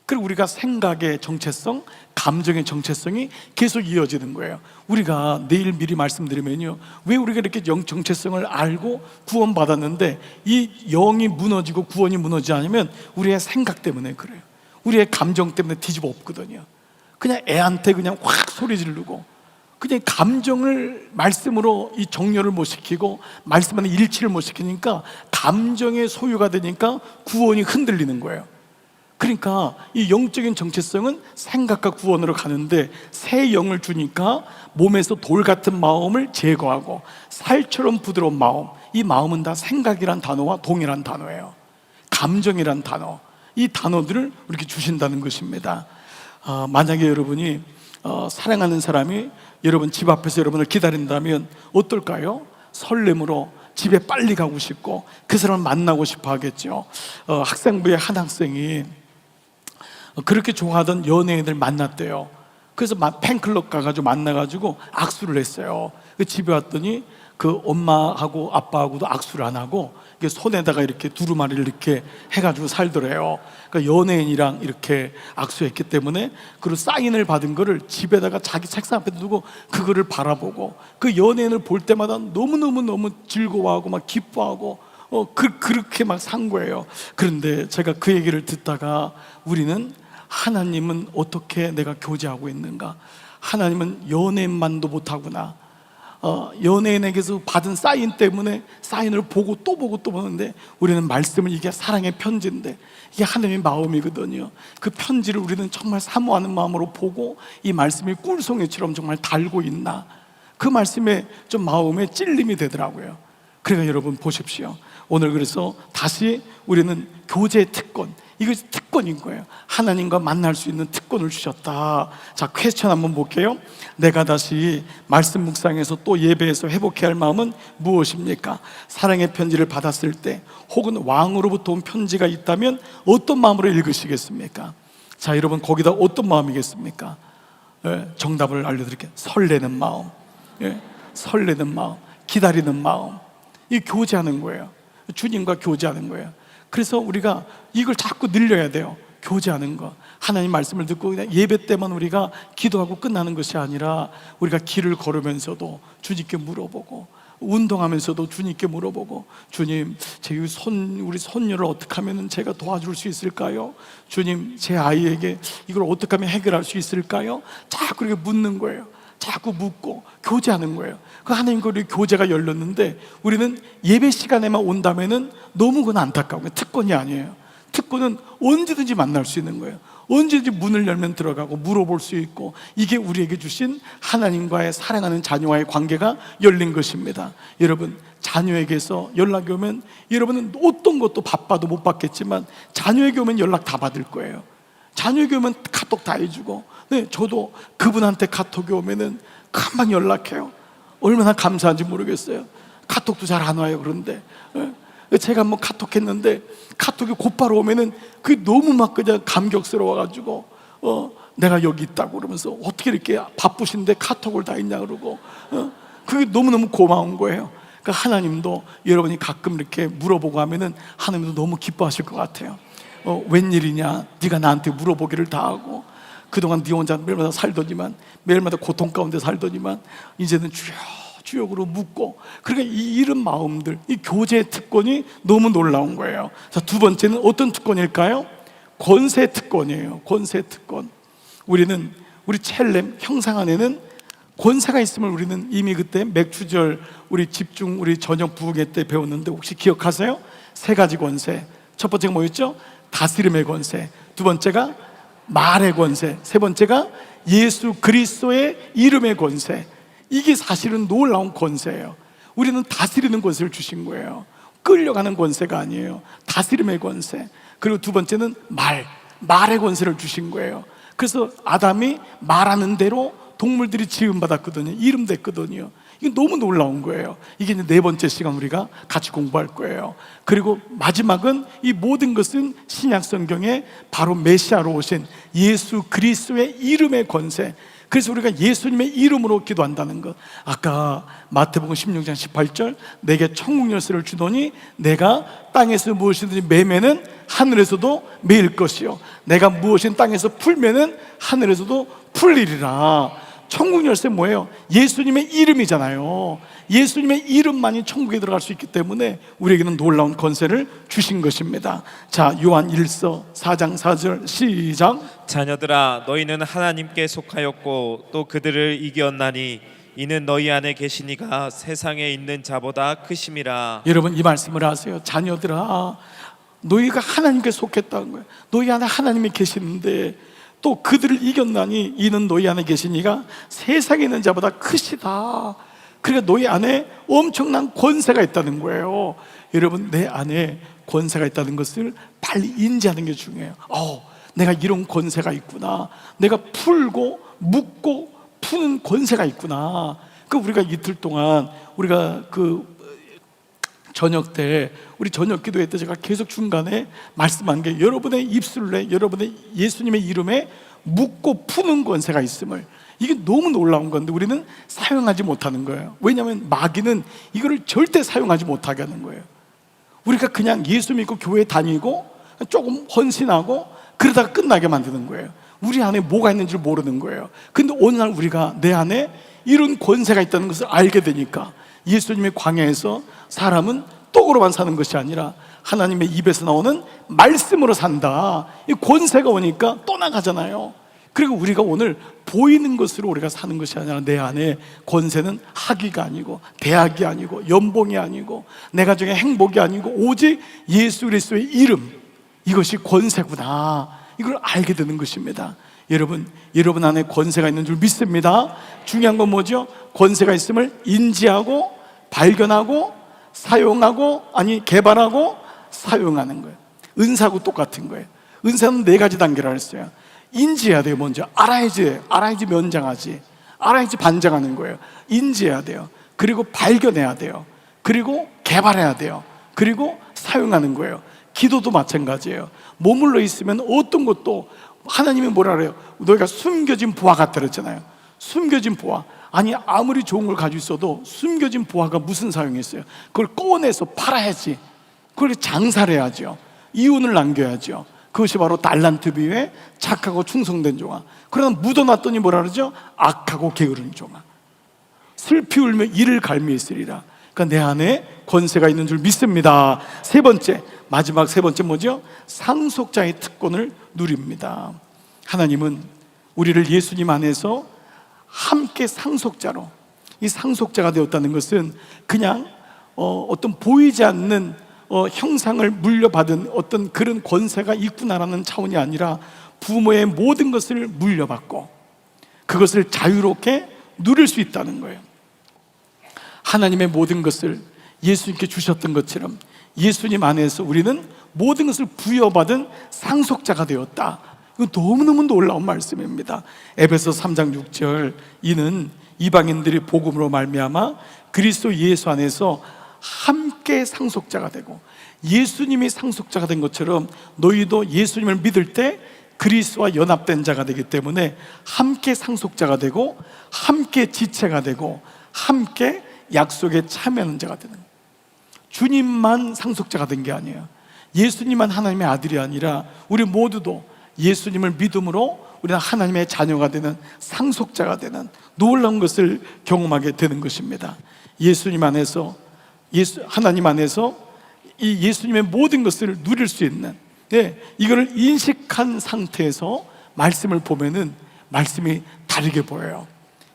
그리고 우리가 생각의 정체성, 감정의 정체성이 계속 이어지는 거예요. 우리가 내일 미리 말씀드리면요, 왜 우리가 이렇게 영 정체성을 알고 구원받았는데 이 영이 무너지고 구원이 무너지지 않으면 우리의 생각 때문에 그래요. 우리의 감정 때문에 뒤집어 엎거든요. 그냥 애한테 그냥 확 소리 지르고, 그냥 감정을 말씀으로 이 정렬을 못 시키고 말씀 안에 일치를 못 시키니까 감정의 소유가 되니까 구원이 흔들리는 거예요. 그러니까 이 영적인 정체성은 생각과 구원으로 가는데, 새 영을 주니까 몸에서 돌 같은 마음을 제거하고 살처럼 부드러운 마음, 이 마음은 다 생각이란 단어와 동일한 단어예요. 감정이란 단어, 이 단어들을 이렇게 주신다는 것입니다. 만약에 여러분이 사랑하는 사람이 여러분 집 앞에서 여러분을 기다린다면 어떨까요? 설렘으로 집에 빨리 가고 싶고 그 사람을 만나고 싶어 하겠죠. 학생부의 한 학생이 그렇게 좋아하던 연예인을 만났대요. 그래서 팬클럽 가가지고 만나가지고 악수를 했어요. 집에 왔더니 그 엄마하고 아빠하고도 악수를 안 하고 손에다가 이렇게 두루마리를 이렇게 해가지고 살더래요. 그러니까 연예인이랑 이렇게 악수했기 때문에 그리고 사인을 받은 거를 집에다가 자기 책상 앞에 두고 그거를 바라보고 그 연예인을 볼 때마다 너무 즐거워하고 막 기뻐하고 그렇게 막 산 거예요. 그런데 제가 그 얘기를 듣다가 우리는 하나님은 어떻게 내가 교제하고 있는가? 하나님은 연예인만도 못하구나. 연예인에게서 받은 사인 때문에 사인을 보고 또 보는데 우리는 말씀을, 이게 사랑의 편지인데 이게 하나님의 마음이거든요. 그 편지를 우리는 정말 사모하는 마음으로 보고 이 말씀이 꿀송이처럼 정말 달고 있나, 그 말씀에 좀 마음에 찔림이 되더라고요. 그러니까 여러분 보십시오. 오늘 그래서 다시 우리는 교제 특권, 이것이 특권인 거예요. 하나님과 만날 수 있는 특권을 주셨다. 자, 퀘스천 한번 볼게요. 내가 다시 말씀 묵상에서 또 예배에서 회복해야 할 마음은 무엇입니까? 사랑의 편지를 받았을 때 혹은 왕으로부터 온 편지가 있다면 어떤 마음으로 읽으시겠습니까? 자, 여러분 거기다 어떤 마음이겠습니까? 정답을 알려드릴게요. 설레는 마음, 설레는 마음, 기다리는 마음. 이 교제하는 거예요. 주님과 교제하는 거예요. 그래서 우리가 이걸 자꾸 늘려야 돼요. 교제하는 거. 하나님 말씀을 듣고 그냥 예배 때만 우리가 기도하고 끝나는 것이 아니라 우리가 길을 걸으면서도 주님께 물어보고, 운동하면서도 주님께 물어보고, 주님, 우리 손녀를 어떻게 하면 제가 도와줄 수 있을까요? 주님, 제 아이에게 이걸 어떻게 하면 해결할 수 있을까요? 자꾸 이렇게 묻는 거예요. 자꾸 묻고 교제하는 거예요. 그 하나님과 우리 교제가 열렸는데 우리는 예배 시간에만 온다면은 너무 그건 안타까운 거예요. 특권이 아니에요. 특권은 언제든지 만날 수 있는 거예요. 언제든지 문을 열면 들어가고 물어볼 수 있고, 이게 우리에게 주신 하나님과의 사랑하는 자녀와의 관계가 열린 것입니다. 여러분, 자녀에게서 연락이 오면 여러분은 어떤 것도 바빠도 못 받겠지만 자녀에게 오면 연락 다 받을 거예요. 자녀에게 오면 카톡 다 해주고, 네, 저도 그분한테 카톡이 오면은 금방 연락해요. 얼마나 감사한지 모르겠어요. 카톡도 잘 안 와요. 그런데 제가 한번 카톡 했는데 카톡이 곧바로 오면은 그게 너무 막 그냥 감격스러워가지고 내가 여기 있다고 그러면서 어떻게 이렇게 바쁘신데 카톡을 다 했냐 그러고, 그게 너무너무 고마운 거예요. 그러니까 하나님도 여러분이 가끔 이렇게 물어보고 하면은 하나님도 너무 기뻐하실 것 같아요. 웬일이냐, 네가 나한테 물어보기를 다 하고, 그동안 네 혼자 매일마다 살더니만, 매일마다 고통 가운데 살더니만 이제는 주여 주역으로 묻고. 그러니까 이런 마음들, 이 교제의 특권이 너무 놀라운 거예요. 자, 두 번째는 어떤 특권일까요? 권세 특권이에요. 권세 특권. 우리 첼렘 형상 안에는 권세가 있음을 우리는 이미 그때 맥주절 우리 저녁 부흥회 때 배웠는데 혹시 기억하세요? 세 가지 권세. 첫 번째가 뭐였죠? 다스림의 권세. 두 번째가 말의 권세. 세 번째가 예수 그리스도의 이름의 권세. 이게 사실은 놀라운 권세예요. 우리는 다스리는 권세를 주신 거예요. 끌려가는 권세가 아니에요. 다스림의 권세. 그리고 두 번째는 말의 권세를 주신 거예요. 그래서 아담이 말하는 대로 동물들이 지음받았거든요. 이름 됐거든요. 이게 너무 놀라운 거예요. 이게 이제 네 번째 시간 우리가 같이 공부할 거예요. 그리고 마지막은 이 모든 것은 신약 성경에 바로 메시아로 오신 예수 그리스도의 이름의 권세. 그래서 우리가 예수님의 이름으로 기도한다는 것. 아까 마태복음 16장 18절, 내게 천국 열쇠를 주더니 내가 땅에서 무엇이든지 매매는 하늘에서도 매일 것이요, 내가 무엇인 땅에서 풀면은 하늘에서도 풀리리라. 천국 열쇠 뭐예요? 예수님의 이름이잖아요. 예수님의 이름만이 천국에 들어갈 수 있기 때문에 우리에게는 놀라운 권세를 주신 것입니다. 자, 요한 1서 4장 4절 시작. 자녀들아, 너희는 하나님께 속하였고 또 그들을 이겼나니 이는 너희 안에 계시니가 세상에 있는 자보다 크심이라. 여러분, 이 말씀을 하세요. 자녀들아, 너희가 하나님께 속했다는 거예요. 너희 안에 하나님이 계시는데 또 그들을 이겼나니 이는 너희 안에 계시니가 세상에 있는 자보다 크시다. 그러니까 너희 안에 엄청난 권세가 있다는 거예요. 여러분, 내 안에 권세가 있다는 것을 빨리 인지하는 게 중요해요. 내가 이런 권세가 있구나. 내가 풀고 묶고 푸는 권세가 있구나. 우리가 이틀 동안 우리가 저녁 때 우리 저녁 기도회 때 제가 계속 중간에 말씀한 게, 여러분의 입술에 여러분의 예수님의 이름에 묶고 푸는 권세가 있음을, 이게 너무 놀라운 건데 우리는 사용하지 못하는 거예요. 왜냐하면 마귀는 이거를 절대 사용하지 못하게 하는 거예요. 우리가 그냥 예수 믿고 교회 다니고 조금 헌신하고 그러다가 끝나게 만드는 거예요. 우리 안에 뭐가 있는지 모르는 거예요. 근데 어느 날 우리가 내 안에 이런 권세가 있다는 것을 알게 되니까 예수님의 광야에서 사람은 떡으로만 사는 것이 아니라 하나님의 입에서 나오는 말씀으로 산다. 이 권세가 오니까 또 나가잖아요. 그리고 우리가 오늘 보이는 것으로 우리가 사는 것이 아니라 내 안에 권세는 학위가 아니고 대학이 아니고 연봉이 아니고 내 가정의 행복이 아니고 오직 예수 그리스도의 이름, 이것이 권세구나. 이걸 알게 되는 것입니다. 여러분 안에 권세가 있는 줄 믿습니다. 중요한 건 뭐죠? 권세가 있음을 인지하고 발견하고 사용하고, 아니 개발하고 사용하는 거예요. 은사하고 똑같은 거예요. 은사는 4가지 단계라 했어요. 인지해야 돼요. 먼저 알아야지 면장하지, 알아야지 반장하는 거예요. 인지해야 돼요. 그리고 발견해야 돼요. 그리고 개발해야 돼요. 그리고 사용하는 거예요. 기도도 마찬가지예요. 머물러 있으면 어떤 것도, 하나님이 뭐라 그래요? 너희가 숨겨진 보화 같다 그랬잖아요. 숨겨진 보화. 아니 아무리 좋은 걸 가지고 있어도 숨겨진 보화가 무슨 사용이 있어요? 그걸 꺼내서 팔아야지. 그걸 장사를 해야죠. 이윤을 남겨야죠. 그것이 바로 달란트 비유의 착하고 충성된 종아. 그러나 묻어놨더니 뭐라 그러죠? 악하고 게으른 종아. 슬피 울며 이를 갈미 있으리라. 그러니까 내 안에 권세가 있는 줄 믿습니다. 마지막 세 번째 뭐죠? 상속자의 특권을 누립니다. 하나님은 우리를 예수님 안에서 함께 상속자로, 이 상속자가 되었다는 것은 그냥 어떤 보이지 않는 형상을 물려받은 어떤 그런 권세가 있구나라는 차원이 아니라 부모의 모든 것을 물려받고 그것을 자유롭게 누릴 수 있다는 거예요. 하나님의 모든 것을 예수님께 주셨던 것처럼 예수님 안에서 우리는 모든 것을 부여받은 상속자가 되었다. 이건 너무너무 놀라운 말씀입니다. 에베소 3장 6절, 이는 이방인들이 복음으로 말미암아 그리스도 예수 안에서 함께 상속자가 되고, 예수님이 상속자가 된 것처럼 너희도 예수님을 믿을 때 그리스도와 연합된 자가 되기 때문에 함께 상속자가 되고 함께 지체가 되고 함께 약속에 참여하는 자가 되는 거예요. 주님만 상속자가 된 게 아니에요. 예수님만 하나님의 아들이 아니라 우리 모두도 예수님을 믿음으로 우리는 하나님의 자녀가 되는 상속자가 되는 놀라운 것을 경험하게 되는 것입니다. 예수님 안에서, 하나님 안에서 이 예수님의 모든 것을 누릴 수 있는, 이거를 인식한 상태에서 말씀을 보면은 말씀이 다르게 보여요.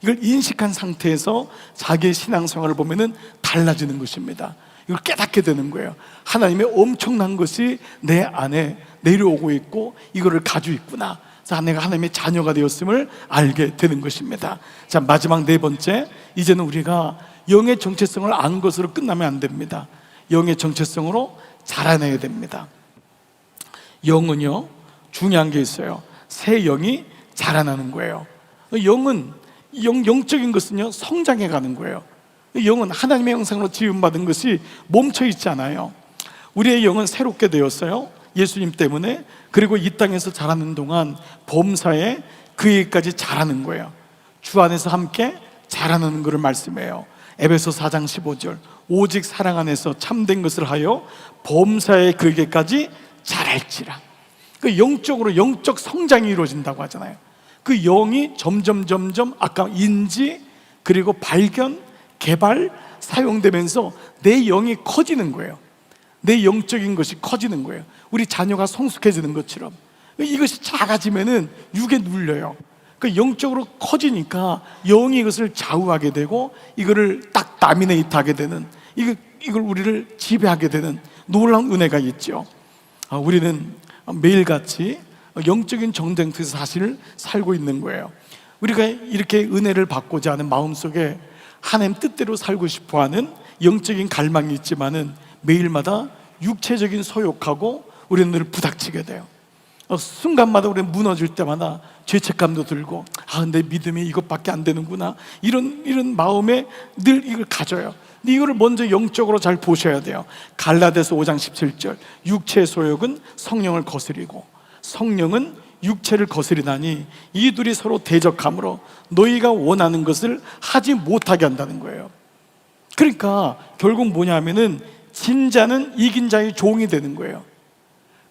이걸 인식한 상태에서 자기의 신앙생활을 보면은 달라지는 것입니다. 이걸 깨닫게 되는 거예요. 하나님의 엄청난 것이 내 안에 내려오고 있고 이거를 가지고 있구나. 자, 내가 하나님의 자녀가 되었음을 알게 되는 것입니다. 자, 마지막 4번째, 이제는 우리가 영의 정체성을 안 것으로 끝나면 안 됩니다. 영의 정체성으로 자라내야 됩니다. 영은요, 중요한 게 있어요. 새 영이 자라나는 거예요. 영적인 것은요, 성장해 가는 거예요. 영은 하나님의 형상으로 지음받은 것이 멈춰 있지 않아요. 우리의 영은 새롭게 되었어요. 예수님 때문에. 그리고 이 땅에서 자라는 동안 범사에 그에게까지 자라는 거예요. 주 안에서 함께 자라는 것을 말씀해요. 에베소 4장 15절, 오직 사랑 안에서 참된 것을 하여 범사에 그에게까지 자랄지라. 그 영적으로 영적 성장이 이루어진다고 하잖아요. 그 영이 점점 아까 인지, 그리고 발견, 개발, 사용되면서 내 영이 커지는 거예요. 내 영적인 것이 커지는 거예요. 우리 자녀가 성숙해지는 것처럼 이것이 작아지면은 육에 눌려요. 그 영적으로 커지니까 영이 이것을 좌우하게 되고 이거를 딱 다미네이트하게 되는, 이걸 우리를 지배하게 되는 놀라운 은혜가 있죠. 우리는 매일같이 영적인 전쟁터에서 사실 살고 있는 거예요. 우리가 이렇게 은혜를 받고자 하는 마음속에 하나님 뜻대로 살고 싶어하는 영적인 갈망이 있지만은 매일마다 육체적인 소욕하고 우리는 늘 부닥치게 돼요. 순간마다 우리는 무너질 때마다 죄책감도 들고, 내 믿음이 이것밖에 안 되는구나, 이런 마음에 늘 이걸 가져요. 근데 이거를 먼저 영적으로 잘 보셔야 돼요. 갈라디아서 5장 17절, 육체의 소욕은 성령을 거스리고 성령은 육체를 거스리나니 이 둘이 서로 대적함으로 너희가 원하는 것을 하지 못하게 한다는 거예요. 그러니까 결국 뭐냐면은 진자는 이긴 자의 종이 되는 거예요.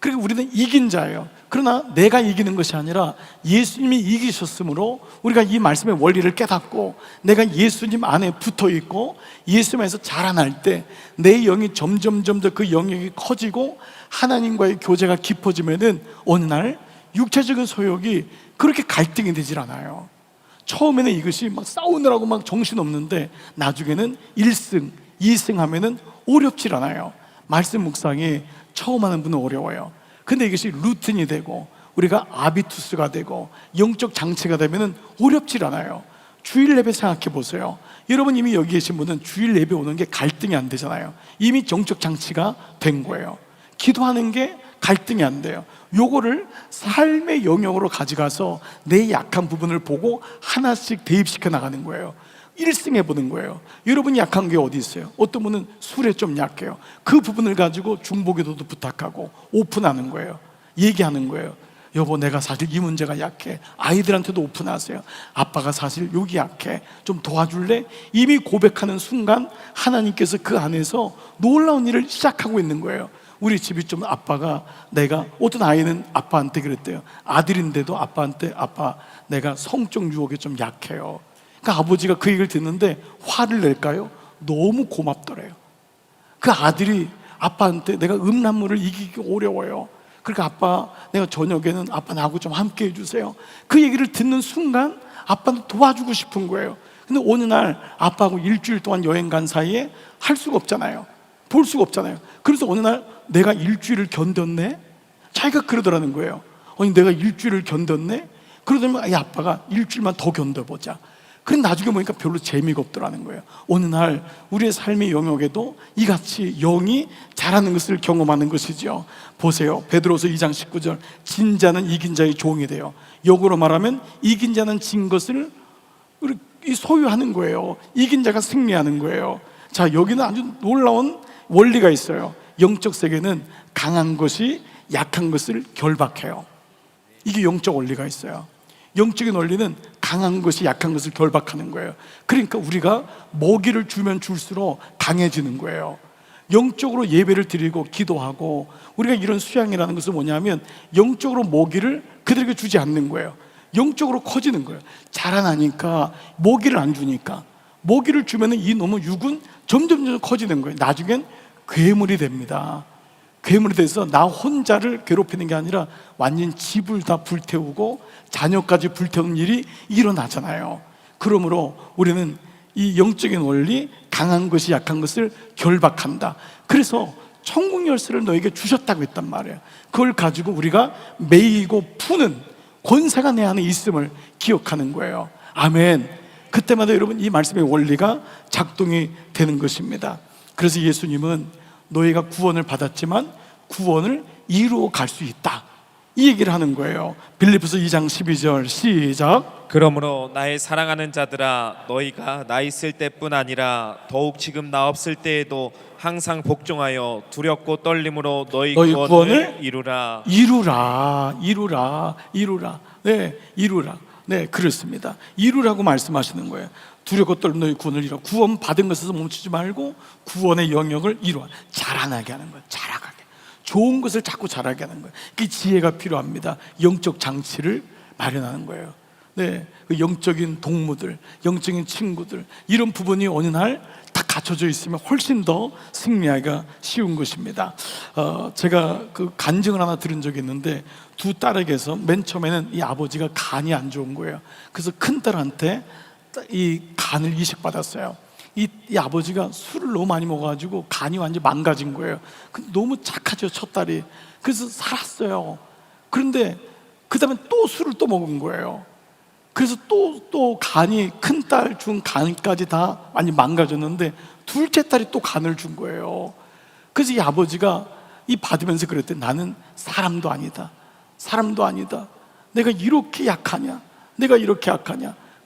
그리고 우리는 이긴 자예요. 그러나 내가 이기는 것이 아니라 예수님이 이기셨으므로 우리가 이 말씀의 원리를 깨닫고 내가 예수님 안에 붙어 있고 예수님에서 자라날 때 내 영이 점점 더 그 영역이 커지고 하나님과의 교제가 깊어지면은 어느 날 육체적인 소욕이 그렇게 갈등이 되질 않아요. 처음에는 이것이 막 싸우느라고 막 정신없는데 나중에는 1승, 2승 하면은 어렵질 않아요. 말씀 묵상이 처음 하는 분은 어려워요. 근데 이것이 루틴이 되고 우리가 아비투스가 되고 영적 장치가 되면은 어렵질 않아요. 주일 예배 생각해 보세요. 여러분 이미 여기 계신 분은 주일 예배 오는 게 갈등이 안 되잖아요. 이미 정적 장치가 된 거예요. 기도하는 게 갈등이 안 돼요. 요거를 삶의 영역으로 가져가서 내 약한 부분을 보고 하나씩 대입시켜 나가는 거예요. 일승해 보는 거예요. 여러분이 약한 게 어디 있어요? 어떤 분은 술에 좀 약해요. 그 부분을 가지고 중보기도도 부탁하고 오픈하는 거예요. 얘기하는 거예요. 여보, 내가 사실 이 문제가 약해. 아이들한테도 오픈하세요. 아빠가 사실 여기 약해. 좀 도와줄래? 이미 고백하는 순간 하나님께서 그 안에서 놀라운 일을 시작하고 있는 거예요. 우리 집이 좀 아빠가, 내가, 어떤 아이는 아빠한테 그랬대요. 아들인데도 아빠한테, 아빠 내가 성적 유혹에 좀 약해요. 그러니까 아버지가 그 얘기를 듣는데 화를 낼까요? 너무 고맙더래요. 그 아들이 아빠한테 내가 음란물을 이기기 어려워요. 그러니까 아빠, 내가 저녁에는 아빠 나하고 좀 함께 해주세요. 그 얘기를 듣는 순간 아빠는 도와주고 싶은 거예요. 근데 어느 날 아빠하고 일주일 동안 여행 간 사이에 할 수가 없잖아요. 볼 수가 없잖아요. 그래서 어느 날 내가 일주일을 견뎠네? 자기가 그러더라는 거예요. 아니 내가 일주일을 견뎠네? 그러더니 이 아빠가 일주일만 더 견뎌보자. 그럼 나중에 보니까 별로 재미가 없더라는 거예요. 어느 날 우리의 삶의 영역에도 이같이 영이 자라는 것을 경험하는 것이죠. 보세요. 베드로서 2장 19절, 진 자는 이긴 자의 종이 돼요. 역으로 말하면 이긴 자는 진 것을 소유하는 거예요. 이긴 자가 승리하는 거예요. 자, 여기는 아주 놀라운 원리가 있어요. 영적 세계는 강한 것이 약한 것을 결박해요. 이게 영적 원리가 있어요. 영적인 원리는 강한 것이 약한 것을 결박하는 거예요. 그러니까 우리가 먹이를 주면 줄수록 강해지는 거예요. 영적으로 예배를 드리고 기도하고 우리가 이런 수양이라는 것은 뭐냐면 영적으로 먹이를 그들에게 주지 않는 거예요. 영적으로 커지는 거예요. 자라나니까 먹이를 안 주니까, 먹이를 주면 이 놈의 육은 점점 커지는 거예요. 나중엔 괴물이 됩니다. 괴물이 돼서 나 혼자를 괴롭히는 게 아니라 완전 집을 다 불태우고 자녀까지 불태우는 일이 일어나잖아요. 그러므로 우리는 이 영적인 원리, 강한 것이 약한 것을 결박한다. 그래서 천국 열쇠를 너에게 주셨다고 했단 말이에요. 그걸 가지고 우리가 매이고 푸는 권세가 내 안에 있음을 기억하는 거예요. 아멘. 그때마다 여러분 이 말씀의 원리가 작동이 되는 것입니다. 그래서 예수님은 너희가 구원을 받았지만 구원을 이루어 갈 수 있다, 이 얘기를 하는 거예요. 빌립보서 2장 12절 시작. 그러므로 나의 사랑하는 자들아, 너희가 나 있을 때뿐 아니라 더욱 지금 나 없을 때에도 항상 복종하여 두렵고 떨림으로 너희 구원을 이루라. 이루라. 네, 이루라. 네, 그렇습니다. 이루라고 말씀하시는 거예요. 두렵고 떨림 너희 구원을 이루라. 구원 받은 것에서 멈추지 말고 구원의 영역을 이루어 자라나게 하는 거예요. 자라가게, 좋은 것을 자꾸 자라게 하는 거예요. 그 지혜가 필요합니다. 영적 장치를 마련하는 거예요. 네, 그 영적인 동무들, 영적인 친구들, 이런 부분이 어느 날 다 갖춰져 있으면 훨씬 더 승리하기가 쉬운 것입니다. 제가 그 간증을 하나 들은 적이 있는데, 두 딸에게서 맨 처음에는 이 아버지가 간이 안 좋은 거예요. 그래서 큰 딸한테 이 간을 이식받았어요. 이 아버지가 술을 너무 많이 먹어가지고 간이 완전 망가진 거예요. 근데 너무 착하죠, 첫 딸이. 그래서 살았어요. 그런데 그 다음에 또 술을 또 먹은 거예요. 그래서 또 간이, 큰 딸 준 간까지 다 완전 망가졌는데 둘째 딸이 또 간을 준 거예요. 그래서 이 아버지가 이 받으면서 그랬대. 나는 사람도 아니다. 내가 이렇게 약하냐?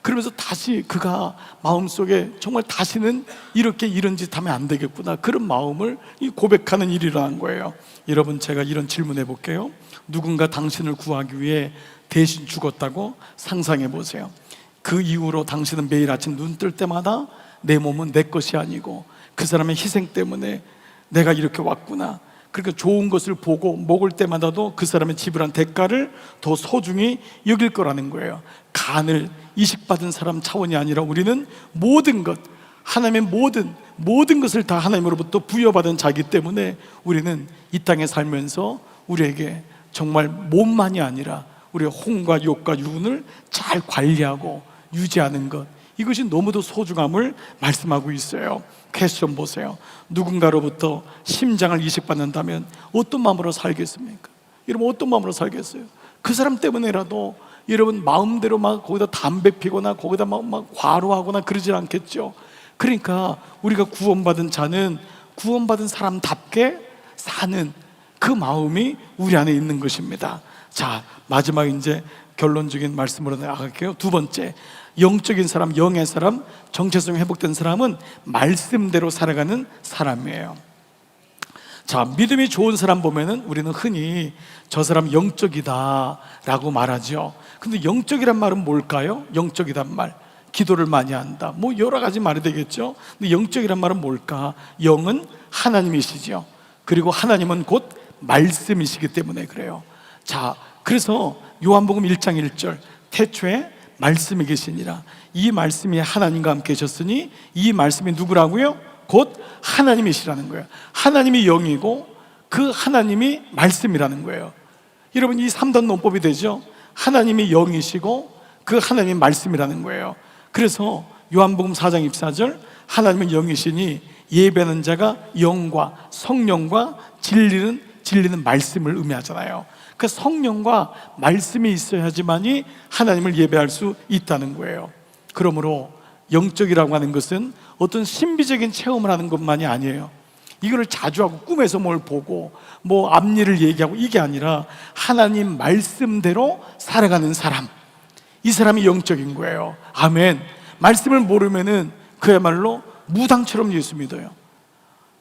그러면서 다시 그가 마음속에 정말 다시는 이런 짓 하면 안 되겠구나, 그런 마음을 고백하는 일이 일어난 거예요. 여러분, 제가 이런 질문해 볼게요. 누군가 당신을 구하기 위해 대신 죽었다고 상상해 보세요. 그 이후로 당신은 매일 아침 눈 뜰 때마다 내 몸은 내 것이 아니고 그 사람의 희생 때문에 내가 이렇게 왔구나, 그러니까 좋은 것을 보고 먹을 때마다도 그 사람의 지불한 대가를 더 소중히 여길 거라는 거예요. 간을 이식받은 사람 차원이 아니라 우리는 모든 것, 하나님의 모든 것을 다 하나님으로부터 부여받은 자이기 때문에 우리는 이 땅에 살면서 우리에게 정말 몸만이 아니라 우리의 혼과 욕과 육을 잘 관리하고 유지하는 것, 이것이 너무도 소중함을 말씀하고 있어요. 퀘스천 보세요. 누군가로부터 심장을 이식받는다면 어떤 마음으로 살겠습니까? 여러분, 어떤 마음으로 살겠어요? 그 사람 때문에라도 여러분 마음대로 막 거기다 담배 피거나 거기다 막 과로하거나 그러질 않겠죠. 그러니까 우리가 구원받은 자는 구원받은 사람답게 사는 그 마음이 우리 안에 있는 것입니다. 자, 마지막 이제 결론적인 말씀으로 나갈게요. 두 번째, 영적인 사람, 영의 사람, 정체성이 회복된 사람은 말씀대로 살아가는 사람이에요. 자, 믿음이 좋은 사람 보면은 우리는 흔히 저 사람 영적이다 라고 말하죠. 근데 영적이란 말은 뭘까요? 영적이란 말, 기도를 많이 한다, 뭐 여러 가지 말이 되겠죠. 근데 영적이란 말은 뭘까? 영은 하나님이시죠. 그리고 하나님은 곧 말씀이시기 때문에 그래요. 자, 그래서 요한복음 1장 1절, 태초에 말씀이 계시니라. 이 말씀이 하나님과 함께 계셨으니 이 말씀이 누구라고요? 곧 하나님이시라는 거예요. 하나님이 영이고 그 하나님이 말씀이라는 거예요. 여러분, 이 3단 논법이 되죠. 하나님이 영이시고 그 하나님이 말씀이라는 거예요. 그래서 요한복음 4장 24절, 하나님은 영이시니 예배하는 자가 영과 성령과 진리는 말씀을 의미하잖아요. 그 성령과 말씀이 있어야지만이 하나님을 예배할 수 있다는 거예요. 그러므로 영적이라고 하는 것은 어떤 신비적인 체험을 하는 것만이 아니에요. 이거를 자주 하고 꿈에서 뭘 보고 뭐 앞일을 얘기하고 이게 아니라 하나님 말씀대로 살아가는 사람, 이 사람이 영적인 거예요. 아멘. 말씀을 모르면은 그야말로 무당처럼 예수 믿어요.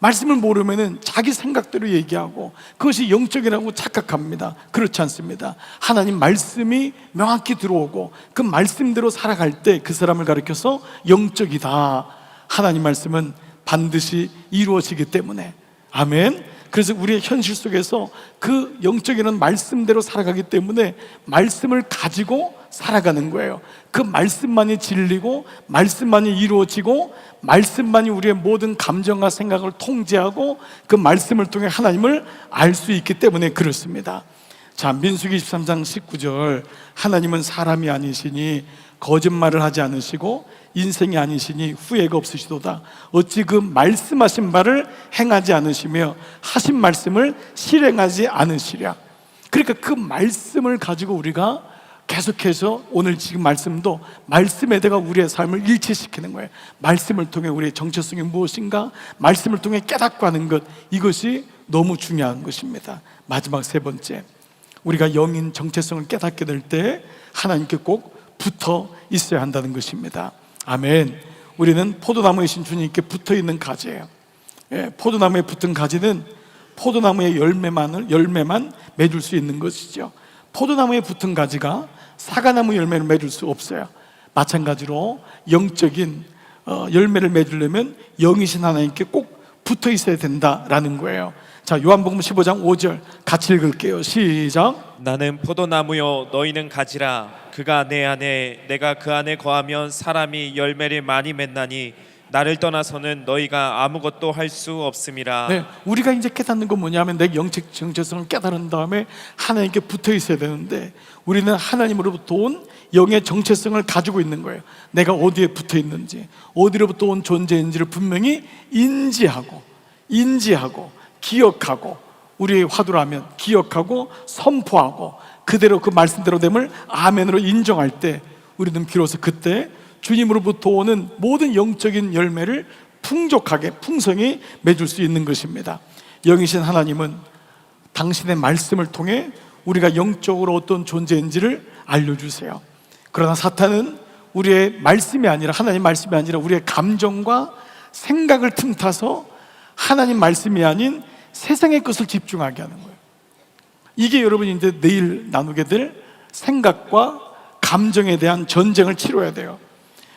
말씀을 모르면은 자기 생각대로 얘기하고 그것이 영적이라고 착각합니다. 그렇지 않습니다. 하나님 말씀이 명확히 들어오고 그 말씀대로 살아갈 때 그 사람을 가리켜서 영적이다. 하나님 말씀은 반드시 이루어지기 때문에. 아멘. 그래서 우리의 현실 속에서 그 영적인 말씀대로 살아가기 때문에 말씀을 가지고 살아가는 거예요. 그 말씀만이 진리고 말씀만이 이루어지고 말씀만이 우리의 모든 감정과 생각을 통제하고 그 말씀을 통해 하나님을 알 수 있기 때문에 그렇습니다. 자, 민수기 23장 19절, 하나님은 사람이 아니시니 거짓말을 하지 않으시고 인생이 아니시니 후회가 없으시도다. 어찌 그 말씀하신 바를 행하지 않으시며 하신 말씀을 실행하지 않으시랴. 그러니까 그 말씀을 가지고 우리가 계속해서 오늘 지금 말씀도 말씀에다가 우리의 삶을 일치시키는 거예요. 말씀을 통해 우리의 정체성이 무엇인가, 말씀을 통해 깨닫고 하는 것, 이것이 너무 중요한 것입니다. 마지막 세 번째, 우리가 영인 정체성을 깨닫게 될 때 하나님께 꼭 붙어 있어야 한다는 것입니다. 아멘. 우리는 포도나무이신 주님께 붙어 있는 가지예요. 포도나무에 붙은 가지는 포도나무의 열매만 맺을 수 있는 것이죠. 포도나무에 붙은 가지가 사과나무 열매를 맺을 수 없어요. 마찬가지로 영적인 열매를 맺으려면 영이신 하나님께 꼭 붙어 있어야 된다라는 거예요. 자, 요한복음 15장 5절 같이 읽을게요. 시작. 나는 포도나무요 너희는 가지라. 그가 내 안에 내가 그 안에 거하면 사람이 열매를 많이 맺나니 나를 떠나서는 너희가 아무것도 할 수 없음이라. 네, 우리가 이제 깨닫는 건 뭐냐면 내 영적 정체성을 깨달은 다음에 하나님께 붙어 있어야 되는데 우리는 하나님으로부터 온 영의 정체성을 가지고 있는 거예요. 내가 어디에 붙어 있는지, 어디로부터 온 존재인지를 분명히 인지하고 기억하고, 우리의 화두로 하면 기억하고 선포하고 그대로 그 말씀대로 됨을 아멘으로 인정할 때 우리는 비로소 그때 주님으로부터 오는 모든 영적인 열매를 풍족하게 풍성히 맺을 수 있는 것입니다. 영이신 하나님은 당신의 말씀을 통해 우리가 영적으로 어떤 존재인지를 알려주세요. 그러나 사탄은 우리의 말씀이 아니라, 하나님 말씀이 아니라 우리의 감정과 생각을 틈타서 하나님 말씀이 아닌 세상의 것을 집중하게 하는 거예요. 이게 여러분이 이제 내일 나누게 될 생각과 감정에 대한 전쟁을 치러야 돼요.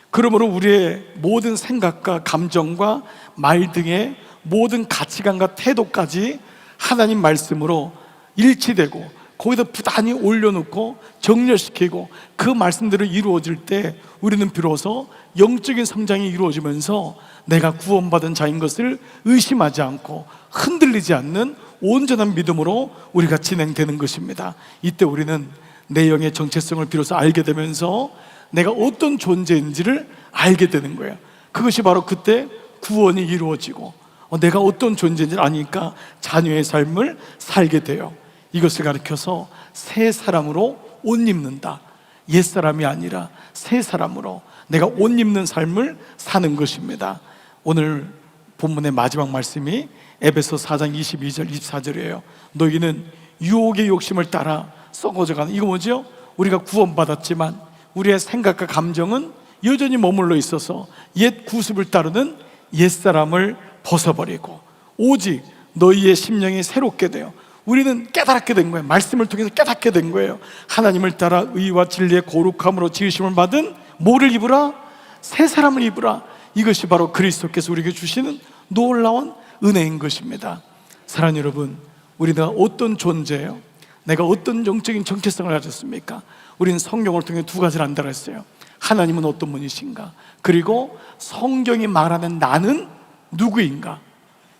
그러므로 우리의 모든 생각과 감정과 말 등의 모든 가치관과 태도까지 하나님 말씀으로 일치되고 거기다 부단히 올려놓고 정렬시키고 그 말씀대로 이루어질 때 우리는 비로소 영적인 성장이 이루어지면서 내가 구원받은 자인 것을 의심하지 않고 흔들리지 않는 온전한 믿음으로 우리가 진행되는 것입니다. 이때 우리는 내 영의 정체성을 비로소 알게 되면서 내가 어떤 존재인지를 알게 되는 거예요. 그것이 바로 그때 구원이 이루어지고 내가 어떤 존재인지를 아니까 자녀의 삶을 살게 돼요. 이것을 가리켜서 새 사람으로 옷 입는다, 옛사람이 아니라 새 사람으로 내가 옷 입는 삶을 사는 것입니다. 오늘 본문의 마지막 말씀이 에베소 4장 22절 24절이에요. 너희는 유혹의 욕심을 따라 썩어져가는, 이거 뭐죠? 우리가 구원받았지만 우리의 생각과 감정은 여전히 머물러 있어서 옛 구습을 따르는 옛사람을 벗어버리고 오직 너희의 심령이 새롭게 되어, 우리는 깨닫게 된 거예요. 말씀을 통해서 깨닫게 된 거예요. 하나님을 따라 의와 진리의 거룩함으로 지으심을 받은 뭐를 입으라? 새 사람을 입으라. 이것이 바로 그리스도께서 우리에게 주시는 놀라운 은혜인 것입니다. 사랑하는 여러분, 우리가 어떤 존재예요? 내가 어떤 영적인 정체성을 가졌습니까? 우리는 성경을 통해 두 가지를 안다고 했어요. 하나님은 어떤 분이신가? 그리고 성경이 말하는 나는 누구인가?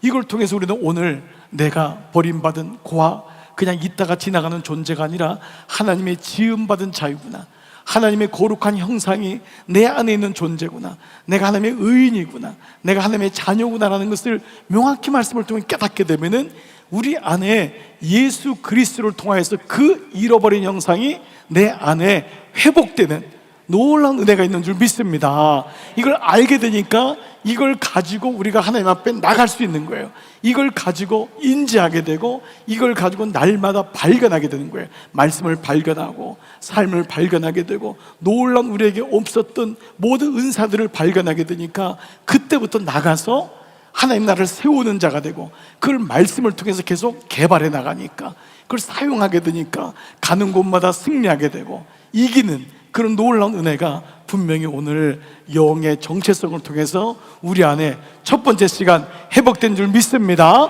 이걸 통해서 우리는 오늘 내가 버림받은 고아, 그냥 있다가 지나가는 존재가 아니라 하나님의 지음받은 자유구나, 하나님의 거룩한 형상이 내 안에 있는 존재구나, 내가 하나님의 의인이구나, 내가 하나님의 자녀구나라는 것을 명확히 말씀을 통해 깨닫게 되면은 우리 안에 예수 그리스도를 통하여서 그 잃어버린 형상이 내 안에 회복되는 놀라운 은혜가 있는 줄 믿습니다. 이걸 알게 되니까 이걸 가지고 우리가 하나님 앞에 나갈 수 있는 거예요. 이걸 가지고 인지하게 되고 이걸 가지고 날마다 발견하게 되는 거예요. 말씀을 발견하고 삶을 발견하게 되고 놀라운 우리에게 없었던 모든 은사들을 발견하게 되니까 그때부터 나가서 하나님 나라를 세우는 자가 되고 그걸 말씀을 통해서 계속 개발해 나가니까 그걸 사용하게 되니까 가는 곳마다 승리하게 되고 이기는 그런 놀라운 은혜가 분명히 오늘 영의 정체성을 통해서 우리 안에 첫 번째 시간 회복된 줄 믿습니다.